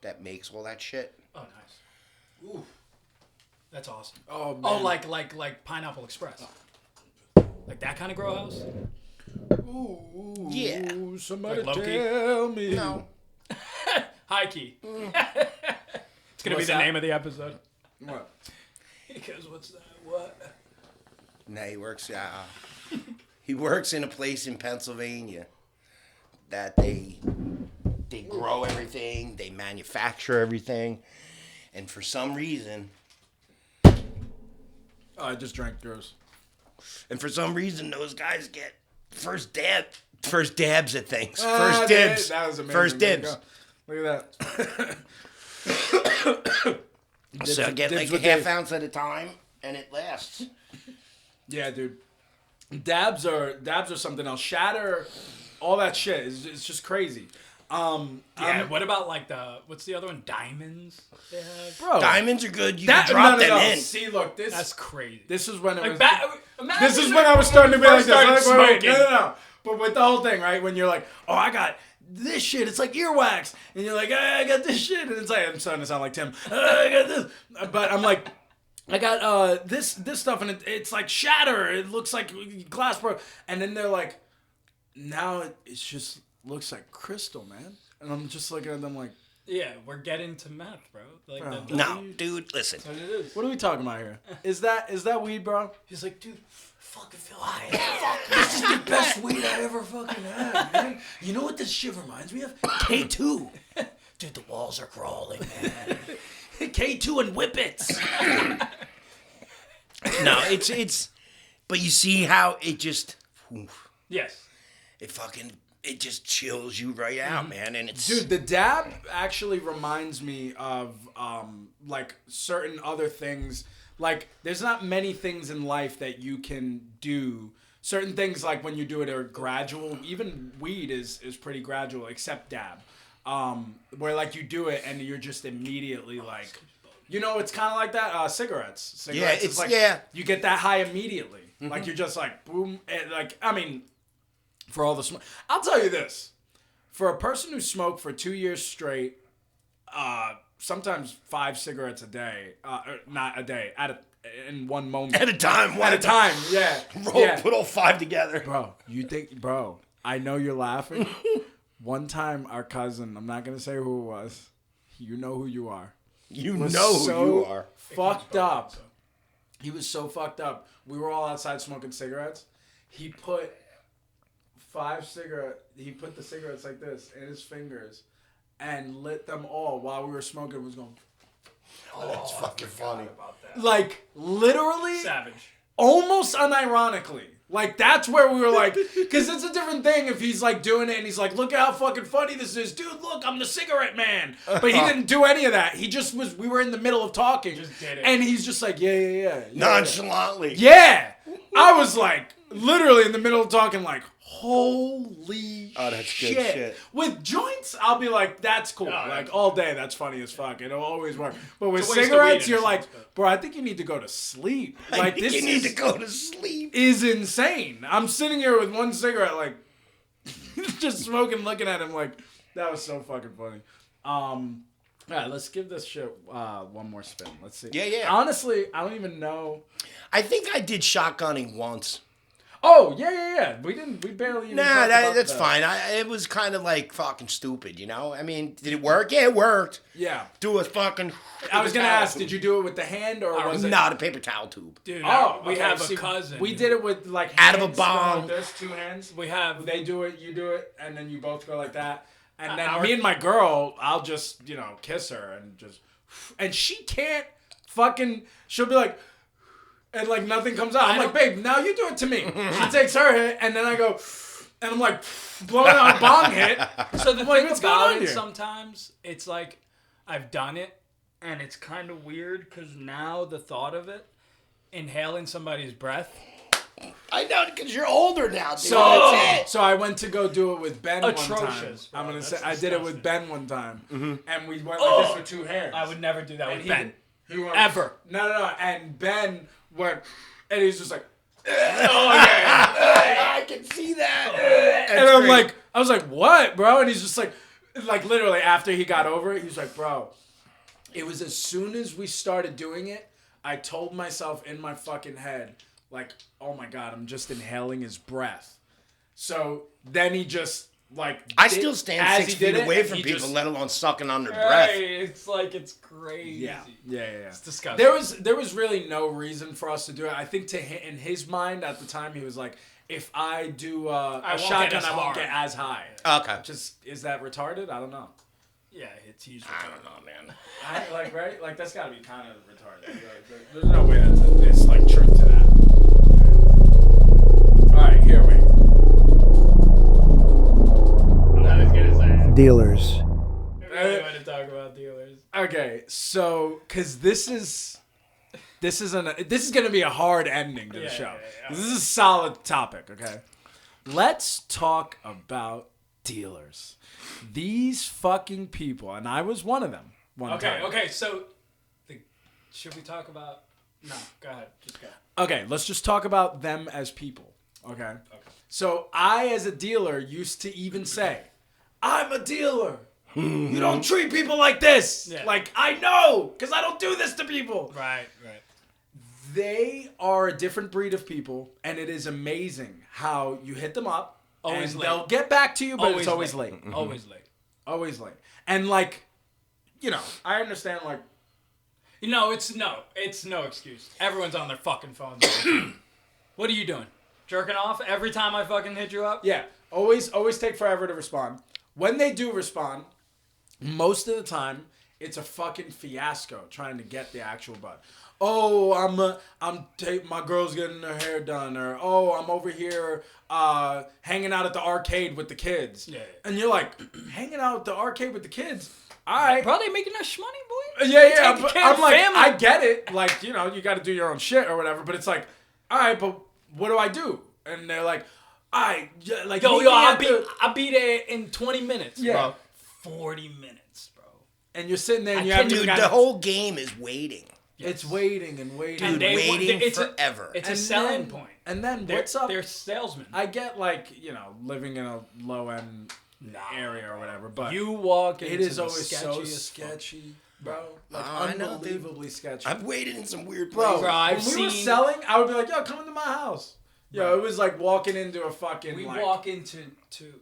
that makes all that shit. Oh, nice. Ooh. That's awesome. Oh man. Oh, like Pineapple Express. Like that kind of grow house? Ooh, Yeah. Somebody Like Loki? tell me. No. High key. It's going to be What's the that? name of the episode. What? Because what's that? What? No, he works in a place in Pennsylvania that they grow everything, they manufacture everything, and for some reason, Oh, I just drank yours. those guys get first dabs at things. Ah, First dibs. That was amazing. First There you dibs. go. Look at that. So I get dibs like a with half Dave. ounce at a time, and it lasts. Yeah, dude. Dabs are something else. Shatter, all that shit is just crazy. Yeah, what about like what's the other one? Diamonds? They have? Bro, Diamonds are good. You that, can drop no, them no. in. See, look, That's crazy. this is when it Like was. imagine This is when I was starting to be like first this. started Wait. smoking. No. But with the whole thing, right? When you're like, oh, I got this shit. It's like earwax. And you're like, I got this shit. And it's like, I'm starting to sound like Tim. I got this. But I'm like, I got this stuff. And it's like shatter. It looks like glass, bro. And then they're like, now it's just looks like crystal, man. And I'm just looking at them like, Yeah, we're getting to meth, bro. Like Bro. that's No, dude, listen. what it is. what are we talking about here? Is that weed, bro? He's like, dude, Fucking feel high. This is the best weed I ever fucking had, man. You know what this shit reminds me of? K2. Dude, the walls are crawling, man. K2 and whippets. No, it's. But you see how it just. Oof, Yes. it just chills you right out, man. And it's. Dude, the dab actually reminds me of like certain other things. Like, there's not many things in life that you can do. Certain things, like when you do it, are gradual. Even weed is pretty gradual, except dab. Where like you do it and you're just immediately like, you know, it's kind of like that. Cigarettes. Yeah, is it's like, yeah. You get that high immediately. Like you're just like boom. And like I mean, for all the smoke, I'll tell you this: for a person who smoked for 2 years straight, sometimes 5 cigarettes a day, not a day, in one moment. At a time. At a time, yeah. Put all 5 together. Bro, I know you're laughing. One time, our cousin, I'm not going to say who it was, you know who you are. You know who you are. Fucked up. He was so fucked up. We were all outside smoking cigarettes. He put he put the cigarettes like this in his fingers and lit them all while we were smoking. It was going... Oh, that's fucking funny. Like, literally... Savage. Almost unironically. Like, that's where we were like... Because it's a different thing if he's, like, doing it and he's like, look how fucking funny this is. Dude, look, I'm the cigarette man. But he didn't do any of that. He just was... We were in the middle of talking. Just did it. And he's just like, yeah. Nonchalantly. Yeah. I was like, literally in the middle of talking, like, holy Oh, that's shit. good shit. With joints, I'll be like, that's cool. Like, all day, that's funny as fuck. It'll always work. But with It's a waste of cigarettes, weed in you're a like, sense, but- bro, I think you need to go to sleep. Like, this You need to go to sleep. is insane. I'm sitting here with one cigarette, like, just smoking, looking at him, like, that was so fucking funny. All right, let's give this shit one more spin. Let's see. Yeah. Honestly, I don't even know. I think I did shotgunning once. Oh, yeah. We barely even Nah, talked about that's that. fine. It was kind of like fucking stupid, you know? I mean, did it work? Yeah, it worked. Yeah. Do a fucking... I was going to towel ask, tube. did you do it with the hand or was it? Not a paper towel tube. Dude, Oh, we okay, have see, a cousin. We did it with like Out of a hands going bong. Like this, 2 hands. We have... They do it, you do it, and then you both go like that. And then Our- me and my girl, I'll just, kiss her and just... And she can't fucking... She'll be like... And like nothing comes out. I'm like, babe, now you do it to me. She takes her hit, and then I go... And I'm like, blowing out a bong hit. So the like, thing what's going about on it, here? sometimes, it's like, I've done it, and it's kind of weird, because now the thought of it, inhaling somebody's breath, I know, because you're older now, dude. So, That's it. so I went to go do it with Ben one time. Atrocious, bro. I'm gonna say That's I did it with Ben one time, and we went like this with 2 hands. I would never do that And with he- Ben. He went, Ever. No. And Ben went, and he's just like, I can see that. and I'm like, I was like, what, bro? And he's just like literally after he got over it, he's like, bro, it was as soon as we started doing it, I told myself in my fucking head, like, oh my God, I'm just inhaling his breath. So then he just I still stand 6 feet away from people, let alone sucking on their breath. Hey, it's like, it's crazy. Yeah. It's disgusting. There was really no reason for us to do it. I think in his mind at the time, he was like, if I do a won't shotgun, get as I won't hard. get as high. Okay. Just, is that retarded? I don't know. Yeah, it's usually. I don't know, man. Right? Like, that's gotta be kind of retarded. Like, there's no way it's like truth to that. Alright, here we go. I was gonna say. Dealers. I really want to talk about dealers. Okay, so, cause this is gonna be a hard ending to the show. yeah. This is a solid topic, okay? Let's talk about dealers. These fucking people, and I was one of them one time. Okay, so should we talk about? No, go ahead, just go. Okay, let's just talk about them as people, okay? So I, as a dealer, used to even say, I'm a dealer. You don't treat people like this. Yeah. Like, I know, because I don't do this to people. Right. They are a different breed of people, and it is amazing how you hit them up, Always and late. they'll get back to you, but it's always late. Always late. Always late. And, like, I understand, like, It's no excuse. Everyone's on their fucking phones. What are you doing? Jerking off every time I fucking hit you up? yeah, always take forever to respond. When they do respond, most of the time, it's a fucking fiasco trying to get the actual bud. Oh, my girl's getting her hair done, or oh, I'm over here hanging out at the arcade with the kids. Yeah. And you're like, hanging out at the arcade with the kids? All right. Bro, they making us money, boy. Yeah. Take care of I'm like, family. I get it. Like, you know, you got to do your own shit or whatever. But it's like, all right, but what do I do? And they're like, all right, like, I'll be there in 20 minutes, Yeah. bro. 40 minutes, bro. and you're sitting there and you I haven't can't- even Dude, got the whole game is waiting. It's waiting and waiting. And they- Waiting it's forever. It's a And selling then- point. And then They're, what's up? They're salesmen. I get like, you know, living in a low end area or whatever, but You walk into it is the always so sketchiest fuck- sketchy, bro. Like I know, dude. unbelievably sketchy. I've waited in some weird Bro, places. Bro, I've when we were seen- selling, I would be like, yo, come into my house. Yo, it was like walking into a fucking We like, walk into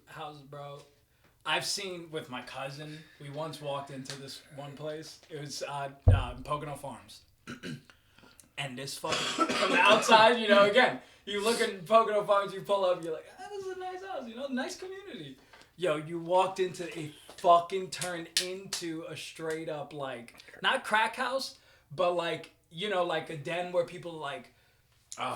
houses, bro. I've seen with my cousin. We once walked into this one place. It was Pocono Farms, and this fucking from the outside, you know, again, you look at Pocono Farms, you pull up, you're like, ah, this is a nice house, you know, nice community. Yo, you walked into a fucking turned into a straight up like not crack house, but like you know, like a den where people like.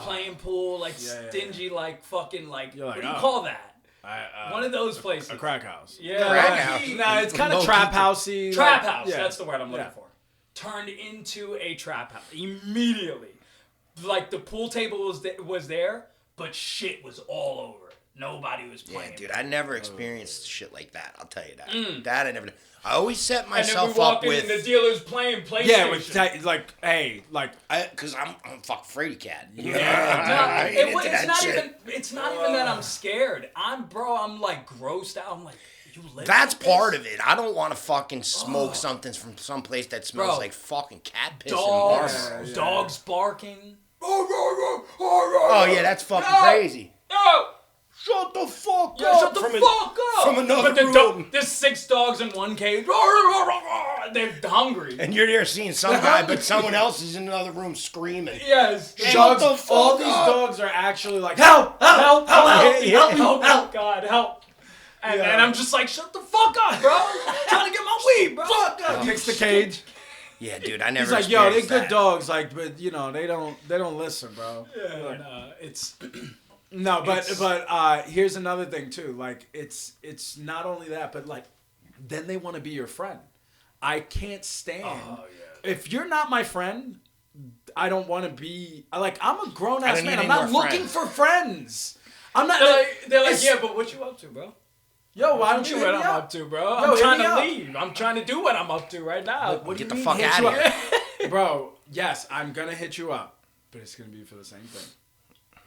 Playing pool, like stingy, like fucking, like, You're like, what do you oh. call that? I, One of those places. a crack house. Yeah, Crack low-key. house. Nah, it's kind of Low-key trap housey. Trap like, house. yeah. That's the word I'm looking Yeah. for. Turned into a trap house immediately. Like the pool table was there, but shit was all over it. Nobody was playing. Yeah, dude, I never experienced shit like that. I'll tell you that. That I never. I always set And then we myself walk up in with. and the dealer's playing PlayStation. Yeah, with like, hey, like, Because I'm fuck fraidy cat. No, I ain't into it's that not shit. even. It's not even that I'm scared. I'm like grossed out. I'm like, you live. That's like part this? of it. I don't want to fucking smoke something from some place that smells Bro. like fucking cat piss Dogs, and marble. dogs barking. Oh yeah, that's fucking crazy. No. Shut the fuck Yeah, up. shut the from fuck up! from another but room. There's 6 dogs in one cage. They're hungry. And you're there seeing some guy, but someone else is in another room screaming. Yes. Shut the fuck all these up. dogs are actually like, help, Help! Yeah. Help! God, help! And I'm just like, shut the fuck up, bro! I'm trying to get my weed, bro. Fuck up! kicks the cage. Yeah, dude, I never. He's like, yo, they experienced good that. dogs, like, but you know, they don't listen, bro. Yeah, no, it's No, but here's another thing too. Like, it's not only that, but like, then they want to be your friend. I can't stand if you're not my friend. I don't want to be like, I'm a grown ass don't man. need I'm not any more looking friends. for friends. I'm not. they're like, it's- yeah, but what you up to, bro? Yo, why don't you what hit I'm me up up? to, bro? Yo, I'm hit trying me to up. leave. I'm trying to do what I'm up to right now. What do Get you the mean fuck hit out you of up? here. Bro, yes, I'm gonna hit you up, but it's gonna be for the same thing.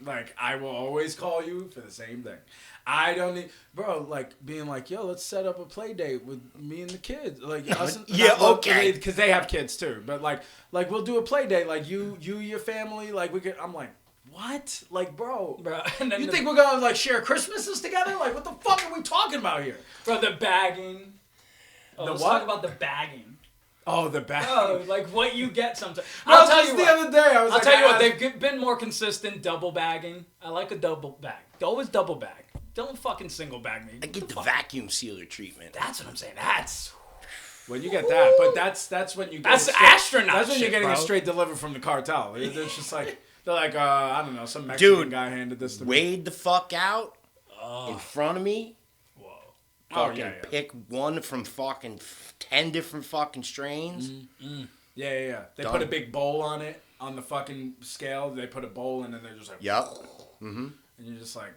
Like, I will always call you for the same thing. I don't need, bro, like, being like, yo, let's set up a play date with me and the kids. Like, us and, Yeah, okay. Because they have kids too. But, like, we'll do a play date. Like, you, your family, like, we could, I'm like, what? Like, bro. Bro, and then You think we're gonna, like, share Christmases together? Like, what the fuck are we talking about here? bro, the bagging. Oh, The let's what? talk about the bagging. Oh, the back. Oh, like what you get sometimes. Bro, I'll tell just you the what. other day, I was I'll like, tell you I what, asked- they've been more consistent double bagging. I like a double bag. Always double bag. Don't fucking single bag me. I get the Fuck. vacuum sealer treatment. That's what I'm saying. That's When you get that, but that's when you get That's it straight- astronaut That's when you're shit, getting bro. it straight delivered from the cartel. It's just like they're like, I don't know, some Mexican Dude, guy handed this to me. Weighed the fuck out in front of me. whoa. Oh, Fucking yeah. pick one from fucking 10 different fucking strains. Yeah. They Done. put a big bowl on it on the fucking scale. They put a bowl and then they're just like, Yup. and you're just like,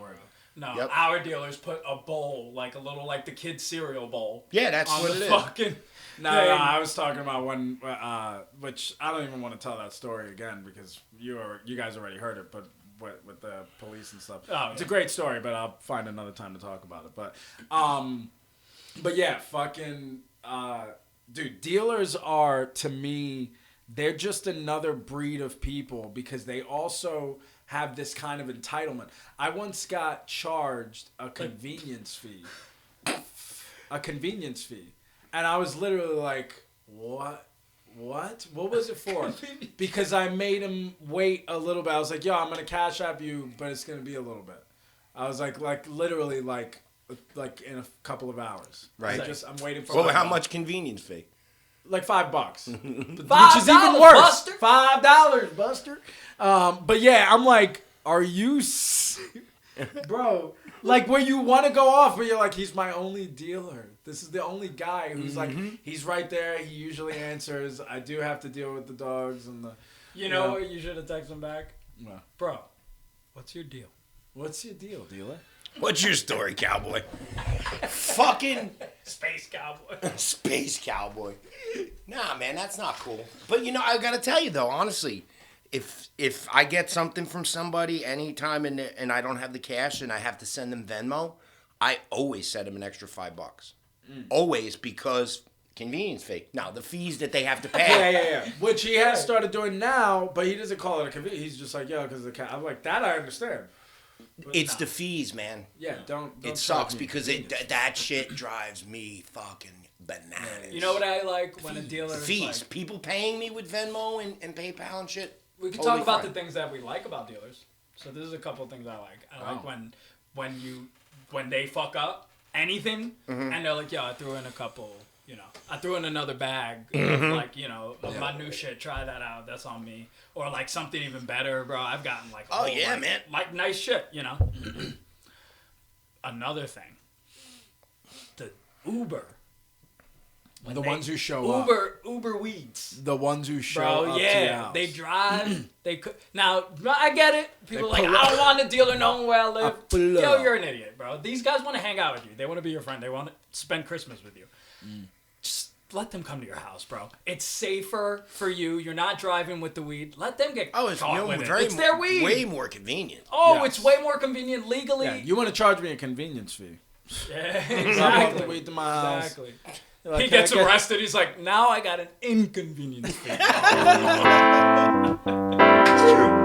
word. No, Yep. our dealers put a bowl, like a little, like the kids' cereal bowl. Yeah, that's on what the it is. fucking. No, thing. I was talking about one, which I don't even want to tell that story again because you guys already heard it, but with the police and stuff. Oh, It's a yeah. great story, but I'll find another time to talk about it. But yeah, fucking, dude, dealers are, to me, they're just another breed of people because they also have this kind of entitlement. I once got charged a convenience fee. And I was literally like, what? What was it for? Because I made him wait a little bit. I was like, yo, I'm going to cash app you, but it's going to be a little bit. I was like literally like in a couple of hours. Right. I'm waiting for Well, my how phone. much convenience fee? like $5, which $5, is even worse. Buster. $5, Buster. But yeah, I'm like, are you, bro? Like where you want to go off, where you're like, he's my only dealer. This is the only guy who's like, he's right there. He usually answers. I do have to deal with the dogs and the. You know what? You should have texted him back, No. bro. What's your deal? What's your deal, dealer? What's your story, cowboy? Fucking Space cowboy. space cowboy. Nah, man, that's not cool. But you know, I gotta tell you though, honestly, if I get something from somebody anytime and I don't have the cash and I have to send them Venmo, I always send them an extra $5. Always, because convenience fee. Now the fees that they have to pay. Yeah. Which he has started doing now, but he doesn't call it a convenience. He's just like, because the cat. I'm like, that I understand. But It's the fees, man. Yeah, don't It sucks because that shit drives me fucking bananas. You know what I like when a dealer is Fees. like, People paying me with Venmo and PayPal and shit. we can totally talk about fine. the things that we like about dealers. So this is a couple of things I like. I like when they fuck up anything and they're like, yo, I threw in a couple, I threw in another bag of like, of my new shit. Try that out. That's on me. Or like something even better, bro. I've gotten like, man. like nice shit, Another thing, the Uber. The ones who show up. Uber weeds. The ones who show Bro, up to your yeah, house. they drive. They could now. I get it. People are like, I don't want a dealer knowing where I live. Yo, you're an idiot, bro. These guys want to hang out with you. They want to be your friend. They want to spend Christmas with you. Just let them come to your house, bro. It's safer for you. You're not driving with the weed. Let them get caught with it. It's their weed. Way more convenient. Oh, it's way more convenient legally. Yeah, you want to charge me a convenience fee? Yeah, Drop off the exactly. weed to my house. Exactly. Like, He can I gets get- arrested. He's like, now I got an inconvenience fee. It's true.